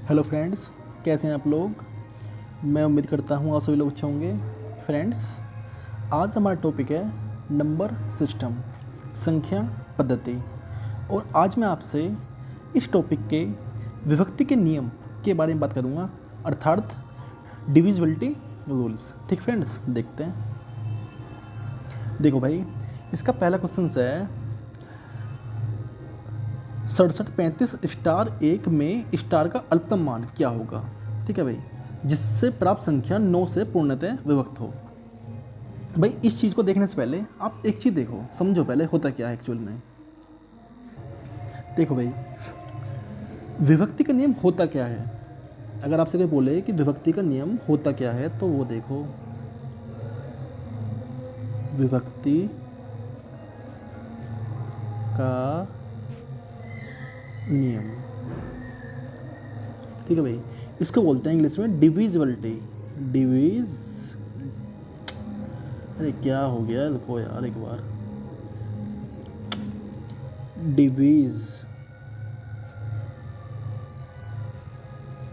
Hello friends, कैसे हैं आप लोग। मैं उम्मीद करता हूँ आप सभी लोग अच्छे होंगे। फ्रेंड्स, आज हमारा टॉपिक है नंबर सिस्टम, संख्या पद्धति। और आज मैं आपसे इस टॉपिक के विभक्ति के नियम के बारे में बात करूँगा, अर्थात डिविजिबिलिटी रूल्स। ठीक फ्रेंड्स, देखते हैं। देखो भाई, इसका पहला क्वेश्चन है 6735 स्टार 1 में स्टार का अल्पतम मान क्या होगा। ठीक है भाई, जिससे प्राप्त संख्या 9 से पूर्णतः विभक्त हो। भाई, इस चीज़ को देखने से पहले आप एक चीज़ देखो, समझो पहले होता क्या है एक्चुअल में। देखो भाई, विभक्ति का नियम होता क्या है। अगर आपसे कोई बोले कि विभक्ति का नियम होता क्या है, तो वो देखो, विभक्ति का नियम, ठीक है भाई, इसको बोलते हैं इंग्लिश में डिविजिबिलिटी। अरे क्या हो गया, देखो यार एक बार,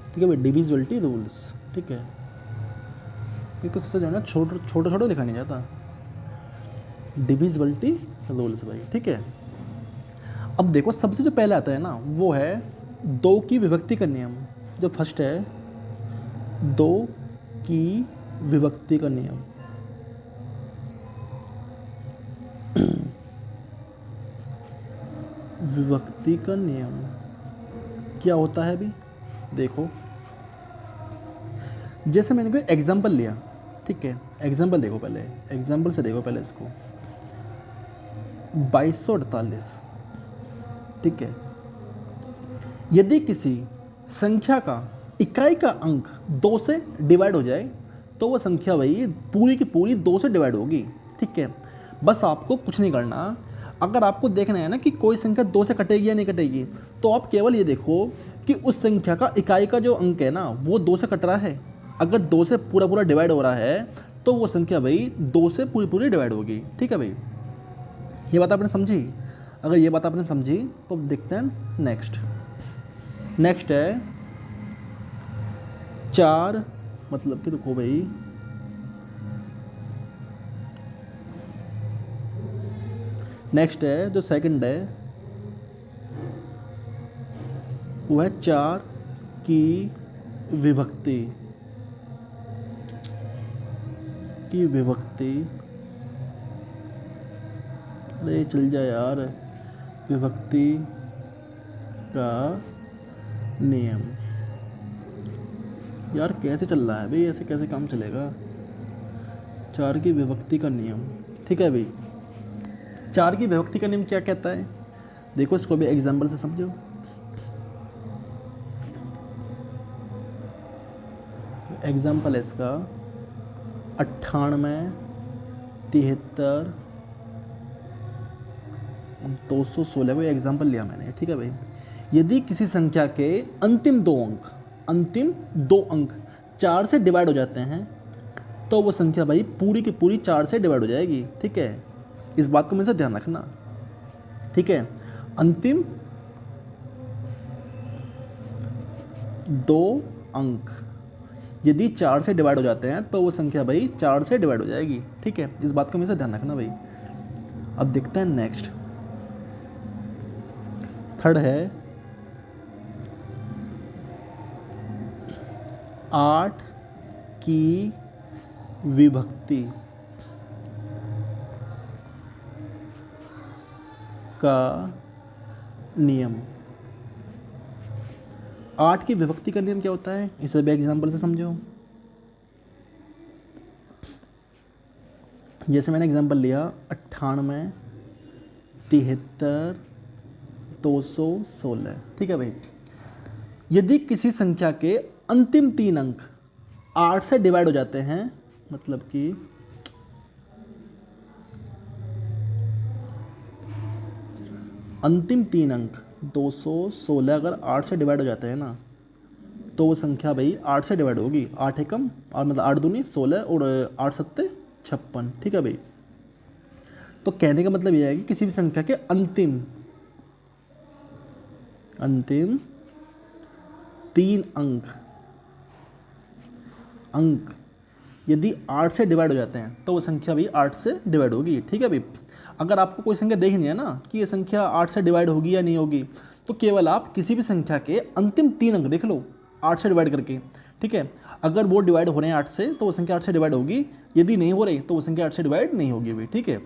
ठीक है भाई, डिविजिबिलिटी रूल्स। ठीक है, ये तो जो है ना छोटा छोटा लिखा नहीं जाता, डिविजिबिलिटी रूल्स भाई। ठीक है, अब देखो, सबसे जो पहले आता है ना, वो है 2 की विभक्ति का नियम। जो फर्स्ट है 2 की विभक्ति का नियम। विभक्ति का नियम क्या होता है अभी देखो, जैसे मैंने कोई एग्जांपल लिया। ठीक है, एग्जांपल देखो, पहले एग्जांपल से देखो पहले इसको, 2248। ठीक है, यदि किसी संख्या का इकाई का अंक 2 से डिवाइड हो जाए, तो वह संख्या भाई पूरी की पूरी 2 से डिवाइड होगी। ठीक है, बस आपको कुछ नहीं करना। अगर आपको देखना है ना कि कोई संख्या 2 से कटेगी या नहीं कटेगी, तो आप केवल ये देखो कि उस संख्या का इकाई का जो अंक है ना, वो 2 से कट रहा है। अगर 2 से पूरा पूरा डिवाइड हो रहा है, तो वो संख्या भाई 2 से पूरी पूरी डिवाइड होगी। ठीक है भाई, ये बात आपने समझी। अगर ये बात आपने समझी तो देखते हैं नेक्स्ट है 4, मतलब कि देखो भाई, नेक्स्ट है जो सेकंड है, वो है 4 की विभक्ति अरे चल जा यार, विभक्ति का नियम। यार कैसे चल रहा है भाई, ऐसे कैसे काम चलेगा। 4 की विभक्ति का नियम। ठीक है भाई, 4 की विभक्ति का नियम क्या कहता है, देखो इसको भी एग्जाम्पल से समझो। एग्जाम्पल है इसका 98, 73, 216। कोई एग्जाम्पल लिया मैंने। ठीक है भाई, यदि किसी संख्या के अंतिम दो अंक 4 से डिवाइड हो जाते हैं, तो वो संख्या भाई पूरी की पूरी 4 से डिवाइड हो जाएगी। ठीक है, इस बात को मेरे से ध्यान रखना। ठीक है, अंतिम 2 अंक यदि 4 से डिवाइड हो जाते हैं, तो वो संख्या भाई 4 से डिवाइड हो जाएगी। ठीक है, इस बात को मेरे से ध्यान रखना भाई। अब देखते हैं नेक्स्ट, थर्ड है 8 की विभक्ति का नियम। 8 की विभक्ति का नियम क्या होता है, इसे भी एग्जाम्पल से समझो। जैसे मैंने एग्जाम्पल लिया 98, 73, 216। ठीक है भाई, यदि किसी संख्या के अंतिम 3 अंक 8 से डिवाइड हो जाते हैं, मतलब कि अंतिम 3 अंक 216 अगर 8 से डिवाइड हो जाते हैं ना, तो वो संख्या भाई 8 से डिवाइड होगी। 8 एकम और मतलब 8 दूनी 16 और 8 सत्ते 56। ठीक है भाई, तो कहने का मतलब यह है कि किसी भी संख्या के अंतिम 3 अंक यदि 8 से डिवाइड हो जाते हैं तो वो संख्या भी 8 से डिवाइड होगी। ठीक है भाई, अगर आपको कोई संख्या देखनी है ना कि ये संख्या 8 से डिवाइड होगी या नहीं होगी, तो केवल आप किसी भी संख्या के अंतिम 3 अंक देख लो 8 से डिवाइड करके। ठीक है, अगर वो डिवाइड हो रहे हैं 8 से तो वो संख्या 8 से डिवाइड होगी, यदि नहीं हो रही तो वो संख्या 8 से डिवाइड नहीं होगी भाई। ठीक है,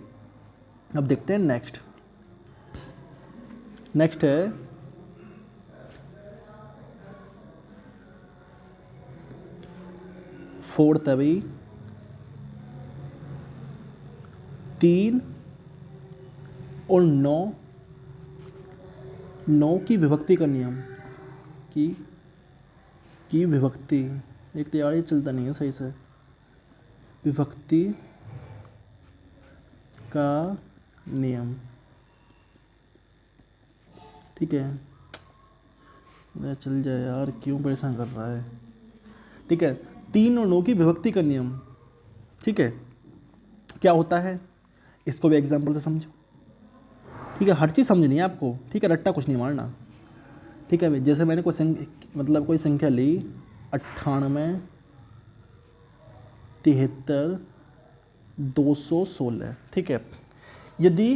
अब देखते हैं नेक्स्ट है 4th है भाई 3 और 9 की विभक्ति का नियम की विभक्ति, एक तो यार ये चलता नहीं है सही से, विभक्ति का नियम। ठीक है, मैं चल जाए यार, क्यों परेशान कर रहा है। ठीक है, 3 और 9 की विभक्ति का नियम। ठीक है, क्या होता है इसको भी एग्जाम्पल से समझो। ठीक है, हर चीज़ समझनी है आपको। ठीक है, रट्टा कुछ नहीं मारना। ठीक है भाई, जैसे मैंने कोई संख्या ली 98, 73, 216। ठीक है, यदि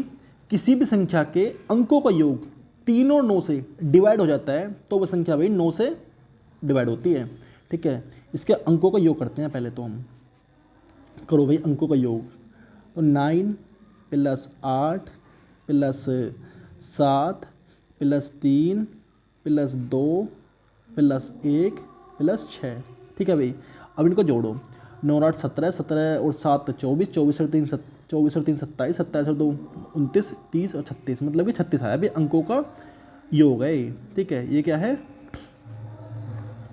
किसी भी संख्या के अंकों का योग 3 और 9 से डिवाइड हो जाता है तो वह संख्या भाई 9 से डिवाइड होती है। ठीक है, इसके अंकों का योग करते हैं पहले तो हम। करो भाई अंकों का योग, तो 9 + 8 + 7 + 3 + 2 + 1 + 6। ठीक है भाई, अब इनको जोड़ो। 9 और 8 17, 17 और 7 24, 24 और 3 27, 27 और 2 29, 30 और 36, मतलब कि 36 आया भाई अंकों का योग है। ठीक है, ये क्या है,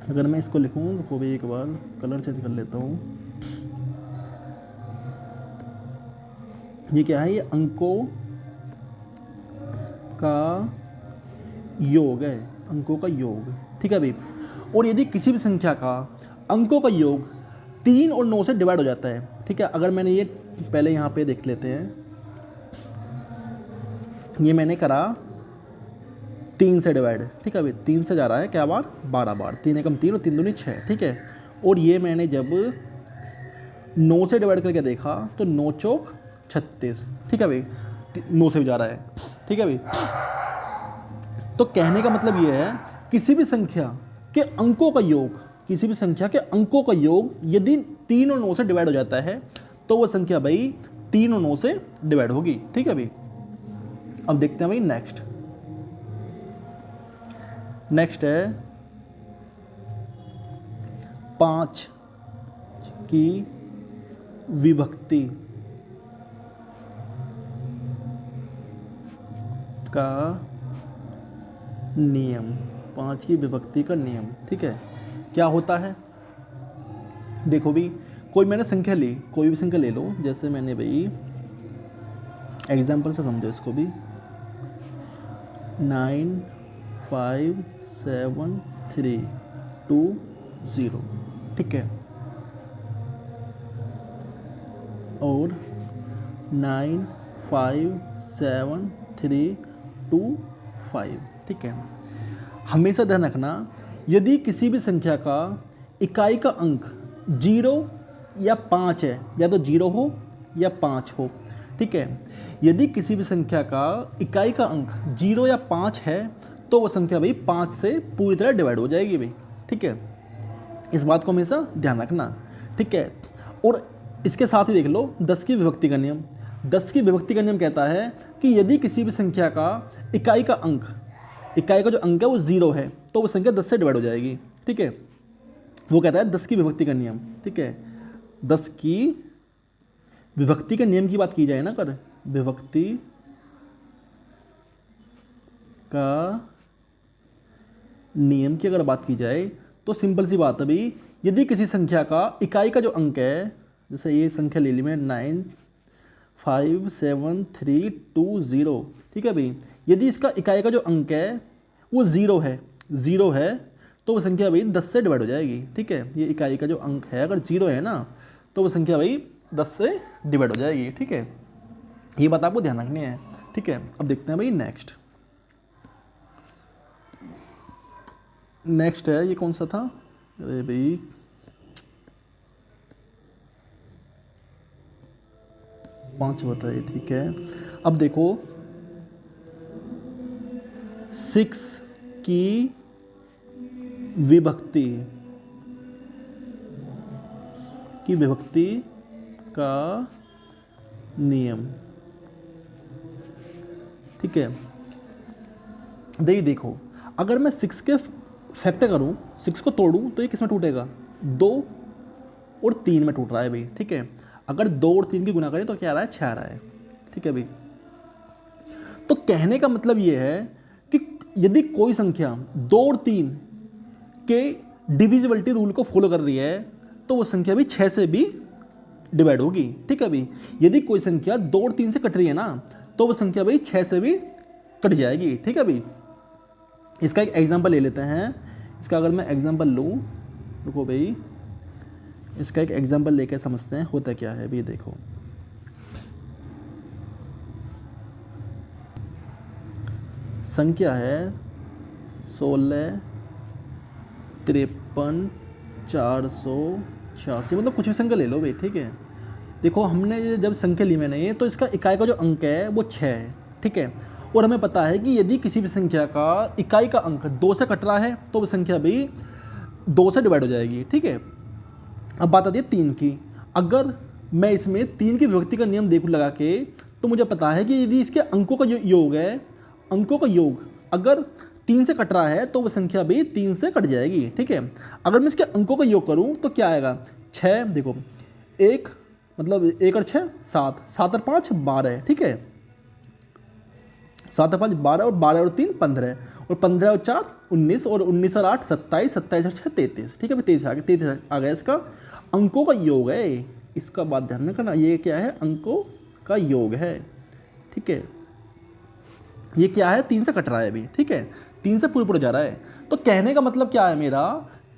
अगर मैं इसको लिखूँ तो भाई एक बार कलर चेंज कर लेता हूँ। ये क्या है, ये अंकों का योग है, अंकों का योग। ठीक है भाई, और यदि किसी भी संख्या का अंकों का योग 3 और 9 से डिवाइड हो जाता है। ठीक है, अगर मैंने ये पहले यहाँ पे देख लेते हैं, ये मैंने करा 3 से डिवाइड। ठीक है भाई, 3 से जा रहा है क्या बार, 12 बार, 3 एकम 3 और 3 दूनी 6। ठीक है, और ये मैंने जब 9 से डिवाइड करके देखा तो 9 चौक 36। ठीक है भाई, 9 से भी जा रहा है। ठीक है भाई, तो कहने का मतलब ये है किसी भी संख्या के अंकों का योग, किसी भी संख्या के अंकों का योग यदि 3 और 9 से डिवाइड हो जाता है तो वो संख्या भाई 3 और 9 से डिवाइड होगी। ठीक है भाई, अब देखते हैं भाई नेक्स्ट है 5 की विभक्ति का नियम। 5 की विभक्ति का नियम। ठीक है, क्या होता है, देखो भी कोई मैंने संख्या ली, कोई भी संख्या ले लो, जैसे मैंने भाई एग्जाम्पल से समझो इसको भी, 9 5 7 3 2 0। ठीक है, और 9 5 7 3 2 5। ठीक है, हमेशा ध्यान रखना यदि किसी भी संख्या का इकाई का अंक 0 या 5 है, या तो 0 हो या 5 हो। ठीक है, यदि किसी भी संख्या का इकाई का अंक 0 या 5 है तो वह संख्या भाई 5 से पूरी तरह डिवाइड हो जाएगी भाई। ठीक है, इस बात को हमेशा ध्यान रखना। ठीक है, और इसके साथ ही देख लो 10 की विभक्ति का नियम। 10 की विभक्ति का नियम कहता है कि यदि किसी भी संख्या का इकाई का जो अंक है वो 0 है तो वो संख्या 10 से डिवाइड हो जाएगी। ठीक है, वो कहता है 10 की विभक्ति का नियम। ठीक है, 10 की विभक्ति के नियम की बात की जाए ना, कर विभक्ति का नियम की अगर बात की जाए तो सिंपल सी बात है भाई, यदि किसी संख्या का इकाई का जो अंक है, जैसे ये संख्या ले ली मैं 9 5 7 3 2 0। ठीक है भाई, यदि इसका इकाई का जो अंक है वो 0 है तो वो संख्या भाई 10 से डिवाइड हो जाएगी। ठीक है, ये इकाई का जो अंक है अगर 0 है ना तो वो संख्या भाई 10 से डिवाइड हो जाएगी। ठीक है, ये बात आपको ध्यान रखनी है। ठीक है, अब देखते हैं भाई नेक्स्ट नेक्स्ट है, ये कौन सा था, अरे भाई, पांच बताइए, ठीक है। अब देखो 6 की विभक्ति का नियम, ठीक है। देखो अगर मैं 6 के फैक्टर करूं, 6 को तोड़ूं तो ये किस में टूटेगा, 2 और 3 में टूट रहा है भाई, ठीक है। अगर 2 और 3 की गुना करें तो क्या आ रहा है, 6 आ रहा है, ठीक है भाई। तो कहने का मतलब ये है कि यदि कोई संख्या 2 और 3 के डिविजिबिलिटी रूल को फॉलो कर रही है तो वो संख्या भी 6 से भी डिवाइड होगी, ठीक है भाई। यदि कोई संख्या 2 और 3 से कट रही है ना तो वो संख्या भाई 6 से भी कट जाएगी, ठीक है भाई। इसका एक एग्जांपल ले लेते हैं। इसका अगर मैं एग्जांपल लूँ, देखो भाई, इसका एक एग्जांपल लेकर समझते हैं होता क्या है भाई। देखो संख्या है 16, 53, 486, मतलब कुछ भी संख्या ले लो भाई, ठीक है। देखो हमने जब संख्या ली मैंने ये, तो इसका इकाई का जो अंक है वो 6 है, ठीक है। और हमें पता है कि यदि किसी भी संख्या का इकाई का अंक 2 से कट रहा है तो वो संख्या भी 2 से डिवाइड हो जाएगी, ठीक है। अब बात आती है 3 की। अगर मैं इसमें 3 की विभक्ति का नियम देखूँ लगा के, तो मुझे पता है कि यदि इसके अंकों का जो योग है, अंकों का योग अगर 3 से कट रहा है तो वह संख्या भी 3 से कट जाएगी, ठीक है। अगर मैं इसके अंकों का योग करूं तो क्या आएगा, 6, देखो 1 मतलब 1 और 6 7, 7 और 5 12, ठीक है। 7 और 5 12 और 12 और 3 15 और 15 और 4 19 और 19 और 8 27, 27 और 6 33, ठीक है भाई। 33 आ गया इसका अंकों का योग है। इसका बात ध्यान में करना, ये क्या है, अंकों का योग है, ठीक है। ये क्या है, 3 से कट रहा है अभी, ठीक है, 3 से पूरे जा रहा है। तो कहने का मतलब क्या है मेरा,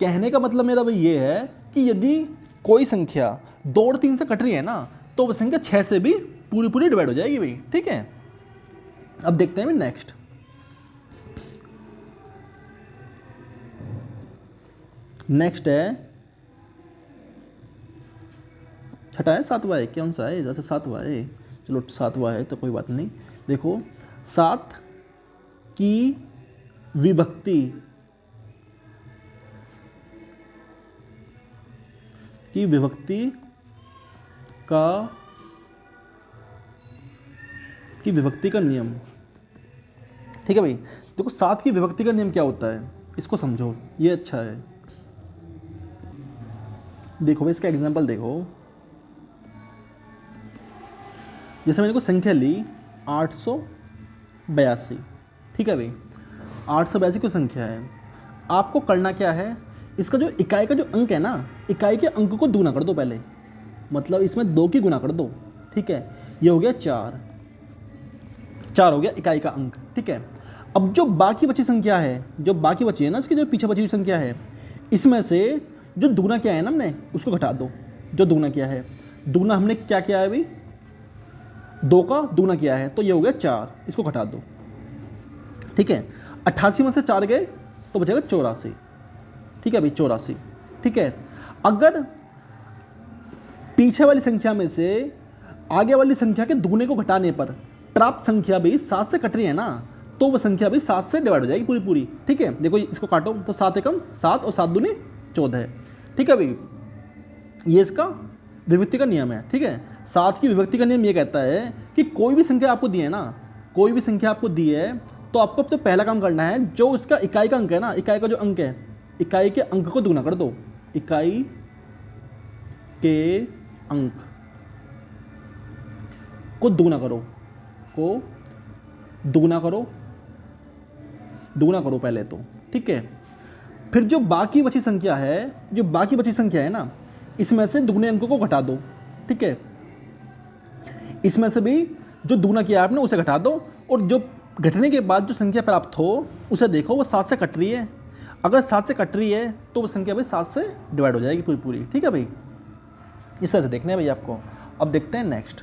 कहने का मतलब मेरा भाई ये है कि यदि कोई संख्या 2 और 3 से कट रही है ना तो वह संख्या 6 से भी पूरी डिवाइड हो जाएगी भाई, ठीक है। अब देखते हैं नेक्स्ट। नेक्स्ट है छठा है, 7वां है, कौन सा है, जैसे 7वां है, चलो 7वां है तो कोई बात नहीं। देखो 7 की विभक्ति का नियम, ठीक है भाई। देखो 7 की विभक्ति का नियम क्या होता है, इसको समझो, ये अच्छा है। देखो भाई इसका एग्जांपल देखो, जैसे मैंने को संख्या ली 882, ठीक है भाई। 882 की संख्या है, आपको करना क्या है, इसका जो इकाई का जो अंक है ना, इकाई के अंक को दुगना कर दो पहले, मतलब इसमें 2 की गुना कर दो, ठीक है। ये हो गया 4 हो गया इकाई का अंक, ठीक है। अब जो बाकी बची संख्या है, जो बाकी बची है ना, इसकी जो पीछे बची हुई संख्या है, इसमें से जो दुगना किया है ना हमने, उसको घटा दो। जो दुगना किया है, दुगना हमने क्या किया है अभी, 2 का दुगना किया है, तो ये हो गया 4, इसको घटा दो, ठीक है। 88 में से 4 गए तो बचेगा 84, ठीक है भाई, 84, ठीक है। अगर पीछे वाली संख्या में से आगे वाली संख्या के दुगने को घटाने पर प्राप्त संख्या भी 7 से कट रही है ना, तो वह संख्या भी 7 से डिवाइड हो जाएगी पूरी, ठीक है। देखो इसको काटो तो 7 एकम 7 और 7 दूनी 14, ठीक है भाई। ये इसका विभक्ति का नियम है, ठीक है। 7 की विभक्ति का नियम ये कहता है कि कोई भी संख्या आपको दी है ना, कोई भी संख्या आपको दी है, तो आपको सबसे पहला काम करना है, जो इसका इकाई का अंक है ना, इकाई का जो अंक है, इकाई के अंक को दुगना कर दो। इकाई के अंक को दुगना करो पहले तो, ठीक है। फिर जो बाकी बची संख्या है ना, इसमें से दुगने अंकों को घटा दो, ठीक है। इसमें से भी जो दुगना किया आपने उसे घटा दो, और जो घटने के बाद जो संख्या प्राप्त हो उसे देखो वो 7 से कट रही है। अगर 7 से कट रही है तो वो संख्या भाई 7 से डिवाइड हो जाएगी पूरी, ठीक है भाई। इस तरह से देखना है भाई आपको। अब देखते हैं नेक्स्ट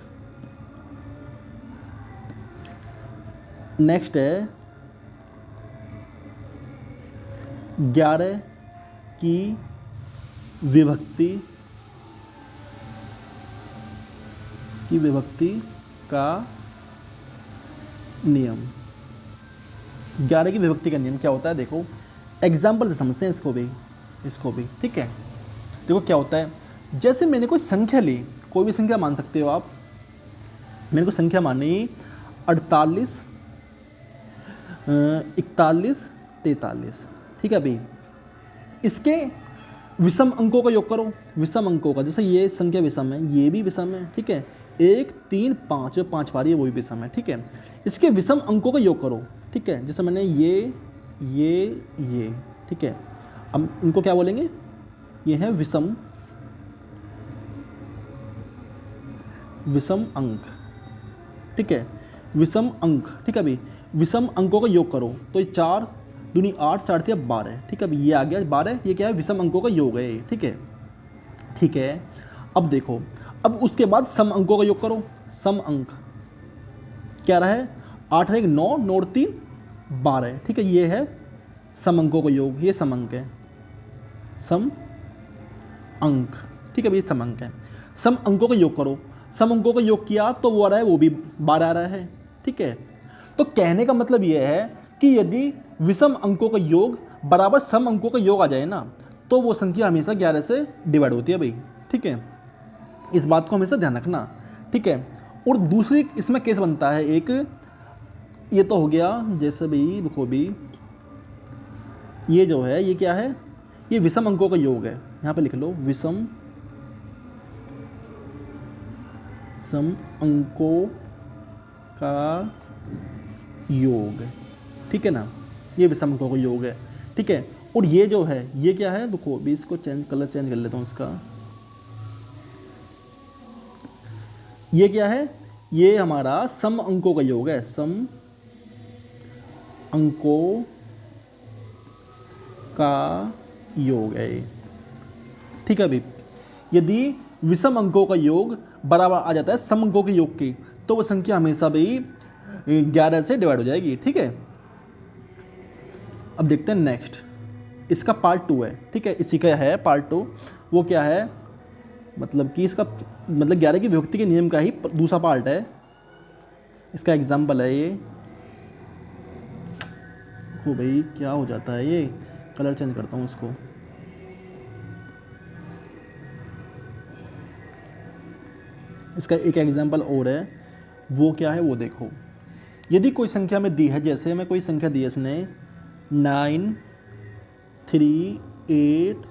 है 11 की विभक्ति का नियम। 11 की विभक्ति का नियम क्या होता है, देखो एग्जाम्पल से समझते हैं इसको भी ठीक है। देखो क्या होता है, जैसे मैंने कोई संख्या ली, कोई भी संख्या मान सकते हो आप, मैंने को संख्या मानी 48, 41, 43, ठीक है भाई। इसके विषम अंकों का योग करो, विषम अंकों का, जैसे ये संख्या विषम है, ये भी विषम है, ठीक है, 1, 3, 5, 5 बार ये वही विषम है, ठीक है। इसके विषम अंकों का योग करो, ठीक है, जैसे मैंने ये, ठीक है। अब इनको क्या बोलेंगे, ये है विषम अंक, ठीक है, विषम अंक, ठीक है भाई। विषम अंकों का योग करो तो ये 4 दूनी 8, 4 3 12, ठीक है भाई, ये आ गया 12, ये क्या है, विषम अंकों का योग है, ठीक है। अब देखो, अब उसके बाद सम अंकों का योग करो, सम अंक क्या रहा है, 8 1 9, 9 3 12, ठीक है, ये है सम अंकों का योग, ये सम अंक है, सम अंक, ठीक है भाई, सम अंक है। सम अंकों का योग करो, सम अंकों का योग किया तो वो आ रहा है, वो भी 12 आ रहा है, ठीक है। तो कहने का मतलब ये है कि यदि विषम अंकों का योग बराबर सम अंकों का योग आ जाए ना, तो वो संख्या हमेशा 11 से डिवाइड होती है भाई, ठीक है। इस बात को हमेशा ध्यान रखना, ठीक है। और दूसरी इसमें केस बनता है एक, ये तो हो गया, जैसे भाई देखो भी, ये जो है ये क्या है, ये विषम अंकों का योग है, यहाँ पे लिख लो विषम सम अंकों का योग, ठीक है ना, ये विषम अंकों का योग है, ठीक है। और ये जो है ये क्या है, देखो अभी इसको कलर चेंज कर लेता हूँ इसका, ये क्या है, ये हमारा सम अंकों का योग है, सम अंकों का योग है, ठीक है भाई। यदि विषम अंकों का योग बराबर आ जाता है सम अंकों के योग की, तो वो संख्या हमेशा भाई 11 से डिवाइड हो जाएगी, ठीक है। अब देखते हैं नेक्स्ट, इसका पार्ट 2 है, ठीक है, इसी का है पार्ट 2। वो क्या है, मतलब कि इसका मतलब 11 की विभक्ति के नियम का ही दूसरा पार्ट है, इसका एग्जाम्पल है ये। देखो भाई क्या हो जाता है, ये कलर चेंज करता हूँ इसको, इसका एक एग्जाम्पल और है, वो क्या है वो देखो। यदि कोई संख्या में दी है, जैसे मैं कोई संख्या दी है इसने 9 3 8,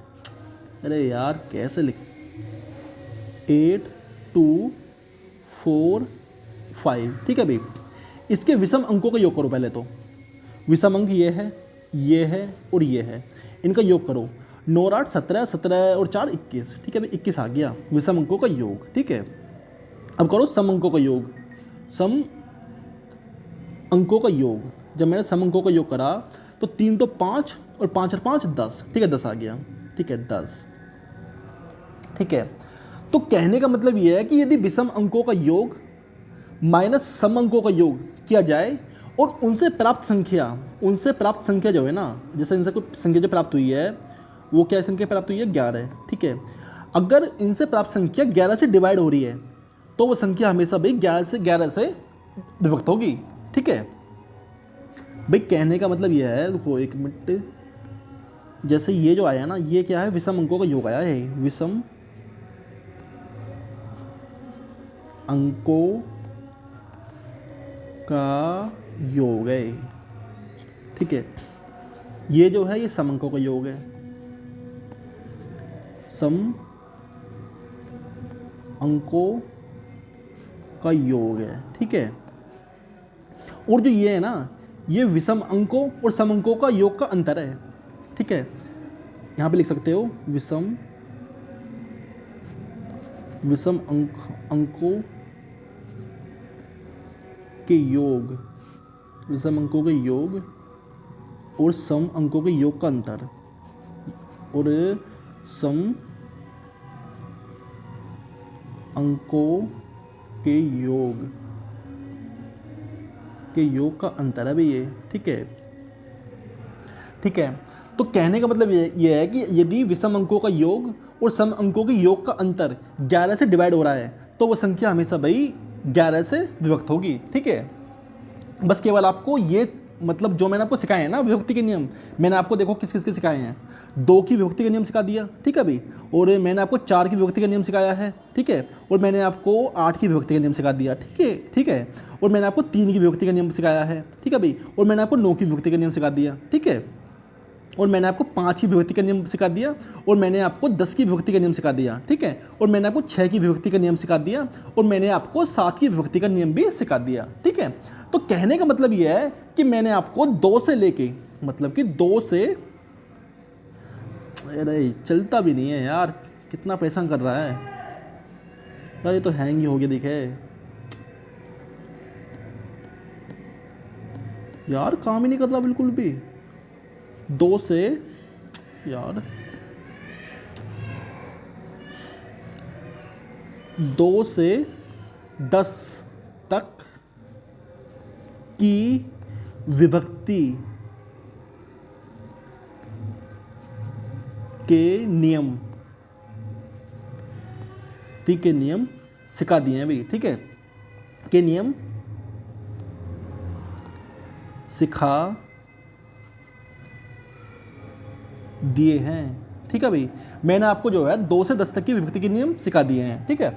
अरे यार कैसे लिख, 8 2 4 5, ठीक है भाई। इसके विषम अंकों का योग करो पहले तो, विषम अंक ये है और ये है, इनका योग करो, 9 8 17, 17 और 4 21, ठीक है भाई, 21 आ गया विषम अंकों का योग, ठीक है। अब करो सम अंकों का योग, सम अंकों का योग, जब मैंने सम अंकों का योग करा तो 3 तो 5 और 5 और 5 10, ठीक है, 10 आ गया, ठीक है 10, ठीक है। तो कहने का मतलब यह है कि यदि विषम अंकों का योग माइनस सम अंकों का योग किया जाए और उनसे प्राप्त संख्या जो है ना, जैसे इनसे कोई संख्या जो प्राप्त हुई है, वो क्या संख्या प्राप्त हुई है, 11, ठीक है। अगर इनसे प्राप्त संख्या 11 से डिवाइड हो रही है, तो वो संख्या हमेशा भाई 11 से विभक्त होगी, ठीक है भाई। कहने का मतलब यह है, देखो एक मिनट, जैसे ये जो आया ना, ये क्या है, विषम अंकों का योग आया है, विषम अंकों का योग है, ठीक है। ये जो है ये सम अंकों का योग है, सम अंकों का योग है, ठीक है। और जो ये है ना, ये विषम अंकों और सम अंकों का योग का अंतर है, ठीक है। यहाँ पे लिख सकते हो विषम अंकों के योग, विषम अंकों के योग और सम अंकों के योग का अंतर, और सम अंकों के योग का अंतर है भी ये, ठीक है, ठीक है। तो कहने का मतलब ये है कि यदि विषम अंकों का योग और सम अंकों के योग का अंतर 11 से डिवाइड हो रहा है तो वो संख्या हमेशा भाई 11 से विभक्त होगी। ठीक है, बस केवल आपको ये मतलब जो मैंने आपको सिखाए हैं ना विभक्ति के नियम, मैंने आपको देखो किस किस के सिखाए हैं। 2 की विभक्ति का नियम सिखा दिया, ठीक है भाई, और मैंने आपको 4 की विभक्ति का नियम सिखाया है, ठीक है, और मैंने आपको 8 की विभक्ति का नियम सिखा दिया, ठीक है, और मैंने आपको 3 की विभक्ति का नियम सिखाया है, ठीक है भाई, और मैंने आपको 9 की विभक्ति का नियम सिखा दिया, ठीक है, और मैंने आपको 5 की विभक्ति का नियम सिखा दिया, और मैंने आपको 10 की विभक्ति का नियम सिखा दिया, ठीक है, और मैंने आपको 6 की विभक्ति का नियम सिखा दिया, और मैंने आपको 7 की विभक्ति का नियम भी सिखा दिया। ठीक है, तो कहने का मतलब यह है कि मैंने आपको 2 से लेके मतलब कि 2 से, अरे चलता भी नहीं है यार, कितना परेशान कर रहा है यार, ये तो हैंग ही हो गया दिखे यार, काम ही नहीं कर रहा बिल्कुल भी। 2 से यार 2 से 10 तक की विभक्ति के नियम, ठीक है, नियम सिखा दिए हैं भाई, ठीक है, के नियम सिखा दिए हैं। ठीक है भाई, मैंने आपको जो है 2 से 10 तक की विभक्ति के नियम सिखा दिए हैं। ठीक है,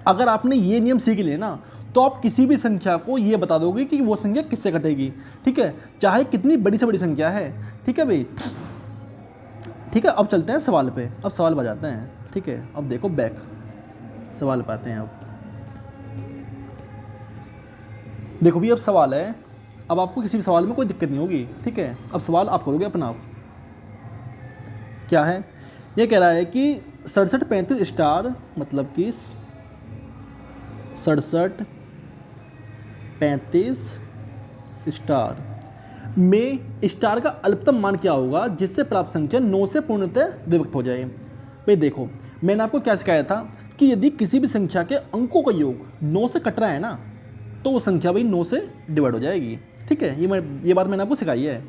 अगर आपने ये नियम सीख लिए ना तो आप किसी भी संख्या को ये बता दोगे कि वो संख्या किससे कटेगी। ठीक है, चाहे कितनी बड़ी से बड़ी संख्या है। ठीक है भाई, ठीक है, अब चलते हैं सवाल पे, अब सवाल बजाते हैं। ठीक है, अब देखो बैक सवाल पे आते हैं। अब देखो भी, अब सवाल है, अब आपको किसी भी सवाल में कोई दिक्कत नहीं होगी। ठीक है, अब सवाल आप करोगे अपना आप। क्या है, ये कह रहा है कि 67 35 स्टार मतलब कि 67 35 स्टार में स्टार का अल्पतम मान क्या होगा जिससे प्राप्त संख्या 9 से पूर्णतः विभक्त हो जाए। भाई देखो, मैंने आपको क्या सिखाया था कि यदि किसी भी संख्या के अंकों का योग 9 से कट रहा है ना तो वो संख्या भाई 9 से डिवाइड हो जाएगी। ठीक है, ये बात मैंने आपको सिखाई है।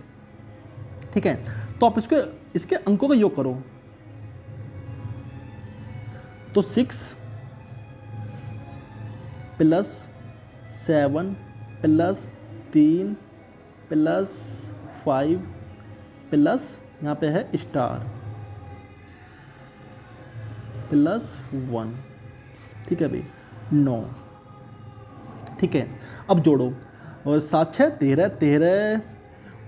ठीक है, तो आप इसके अंकों का योग करो तो 6 + 7 + 3 + 5 प्लस यहाँ पे है स्टार +1। ठीक है भाई, 9। ठीक है, अब जोड़ो, और 7 6 13 13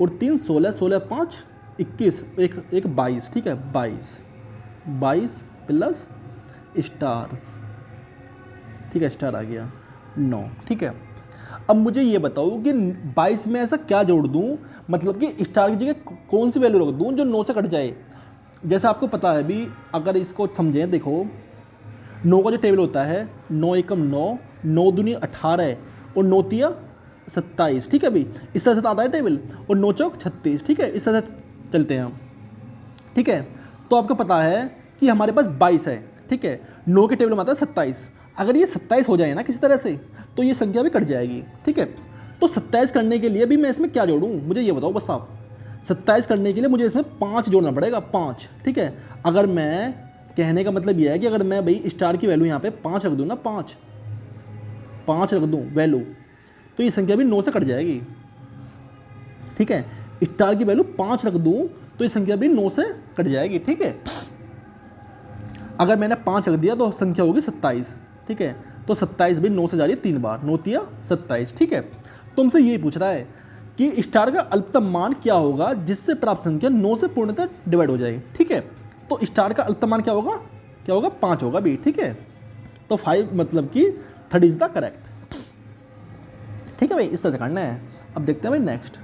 और 3 16 16 5 21 एक 22। ठीक है, 22 प्लस स्टार, ठीक है, स्टार आ गया 9। ठीक है, अब मुझे ये बताओ कि 22 में ऐसा क्या जोड़ दूं, मतलब कि स्टार की जगह कौन सी वैल्यू रख दूं जो 9 से कट जाए। जैसा आपको पता है भी, अगर इसको समझें, देखो 9 का जो टेबल होता है 9 एकम 9, 9 दूनी 18 और 9 तिया 27। ठीक है भाई, इस तरह से आता है टेबल, और 9 चौक 36। ठीक है, इस तरह से चलते हैं हम। ठीक है, तो आपको पता है कि हमारे पास 22 है। ठीक है, 9 के टेबल में आता है 27। अगर ये 27 हो जाए ना किसी तरह से तो ये संख्या भी कट जाएगी। ठीक है, तो 27 करने के लिए भी मैं इसमें क्या जोड़ूं, मुझे ये बताओ बस आप। 27 करने के लिए मुझे इसमें 5 जोड़ना पड़ेगा, 5। ठीक है, अगर मैं, कहने का मतलब ये है कि अगर मैं भाई स्टार की वैल्यू यहाँ पे 5 रख दूँ ना, 5 रख दूँ वैल्यू, तो ये संख्या भी 9 से कट जाएगी। ठीक है, स्टार की वैल्यू 5 रख दूँ तो ये संख्या भी 9 से कट जाएगी। ठीक है, अगर मैंने 5 रख दिया तो संख्या होगी 27। ठीक है, तो 27 भी 9 से जा रही है 3 बार, 9 तिया 27। ठीक है, तुमसे यही पूछ रहा है कि स्टार का अल्पतम मान क्या होगा जिससे प्राप्त संख्या 9 से पूर्णतः डिवाइड हो जाए। ठीक है, तो स्टार का अल्पतम मान क्या होगा, 5 होगा भी। ठीक है, तो 5 मतलब कि 30 इज द करेक्ट। ठीक है भाई, इस तरह से करना है। अब देखते हैं भाई नेक्स्ट।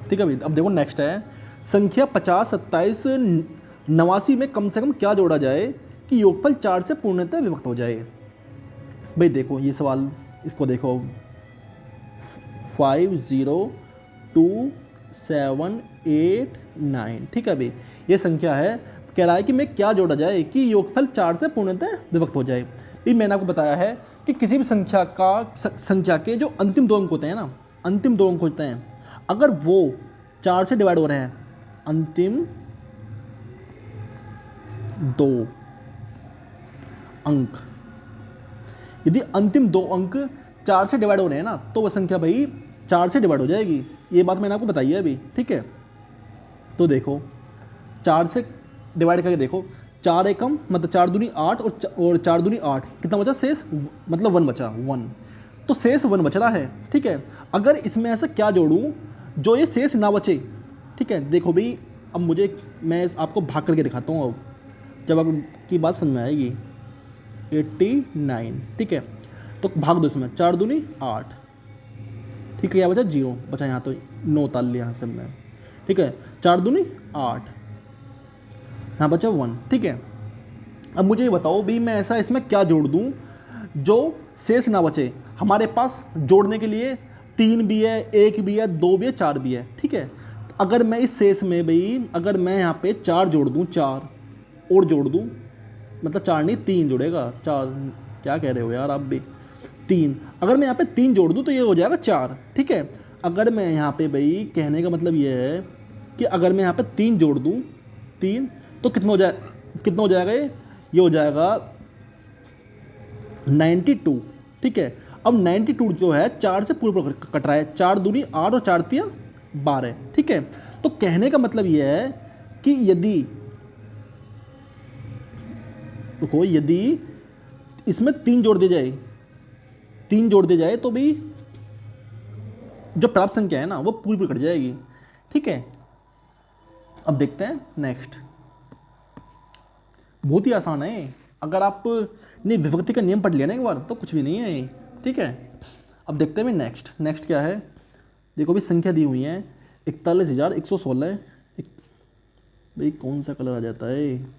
ठीक है भाई, अब देखो नेक्स्ट है, संख्या 50 27 89 में कम से कम क्या जोड़ा जाए कि योगफल 4 से पूर्णतः विभक्त हो जाए। भाई देखो ये सवाल, इसको देखो, 5 0 2 7 8 9। ठीक है भाई, ये संख्या है। कह रहा है कि मैं क्या जोड़ा जाए कि योगफल 4 से पूर्णतः विभक्त हो जाए। भी मैंने आपको बताया है कि किसी भी संख्या के जो अंतिम दो अंक होते हैं ना, अंतिम दो अंक होते हैं, अगर वो 4 से डिवाइड हो रहे हैं, अंतिम दो अंक, यदि अंतिम दो अंक 4 से डिवाइड हो रहे हैं ना, तो वह संख्या भाई 4 से डिवाइड हो जाएगी। ये बात मैंने आपको बताई है अभी। ठीक है, तो देखो 4 से डिवाइड करके देखो, 4 एकम मतलब 4 दूनी 8 और 4 दूनी 8, कितना बचा शेष, मतलब 1 बचा, 1। तो शेष 1 बच रहा है। ठीक है, अगर इसमें ऐसा क्या जोड़ूं जो ये शेष ना बचे। ठीक है, देखो भाई, अब मैं आपको भाग करके दिखाता हूँ, अब जब आपकी बात समझ में आएगी। 89। ठीक है, तो भाग दो इसमें, 4 दूनी 8। ठीक है, क्या बचा, 0 बचा, यहाँ तो 9 ताल लिया यहाँ से हमने। ठीक है, 4 दूनी 8, यहाँ बचा 1। ठीक है, अब मुझे ये बताओ भाई, मैं ऐसा इसमें क्या जोड़ दूँ जो शेष ना बचे। हमारे पास जोड़ने के लिए 3 भी है, 1 भी है, 2 भी है, 4 भी है। ठीक है, अगर मैं इस शेष में भाई, अगर मैं यहाँ पे 4 जोड़ दूँ, 4 और जोड़ दूँ, मतलब 4 नहीं 3 जुड़ेगा, 4, क्या कह रहे हो यार आप भी, 3। अगर मैं यहाँ पे 3 जोड़ दूँ तो ये हो जाएगा 4। ठीक है, अगर मैं यहाँ पे भाई, कहने का मतलब ये है कि अगर मैं यहाँ पे 3 जोड़ दूँ, 3, तो कितना हो जाएगा ये हो जाएगा 92। ठीक है, अब 92 जो है 4 से पूरे कट रहा है, 4 दूनी 8 और 4 तिया 12। ठीक है, तो कहने का मतलब ये है कि यदि इसमें 3 जोड़ दिया जाए, 3 जोड़ दिया जाए, तो भी जो प्राप्त संख्या है ना वो पूरी कट जाएगी। ठीक है, अब देखते हैं नेक्स्ट। बहुत ही आसान है, अगर आप ने विभक्ति का नियम पढ़ लिया ना एक बार, तो कुछ भी नहीं है ये। ठीक है, अब देखते हैं नेक्स्ट क्या है। देखो भी संख्या दी हुई है 41,116। भाई कौन सा कलर आ जाता है,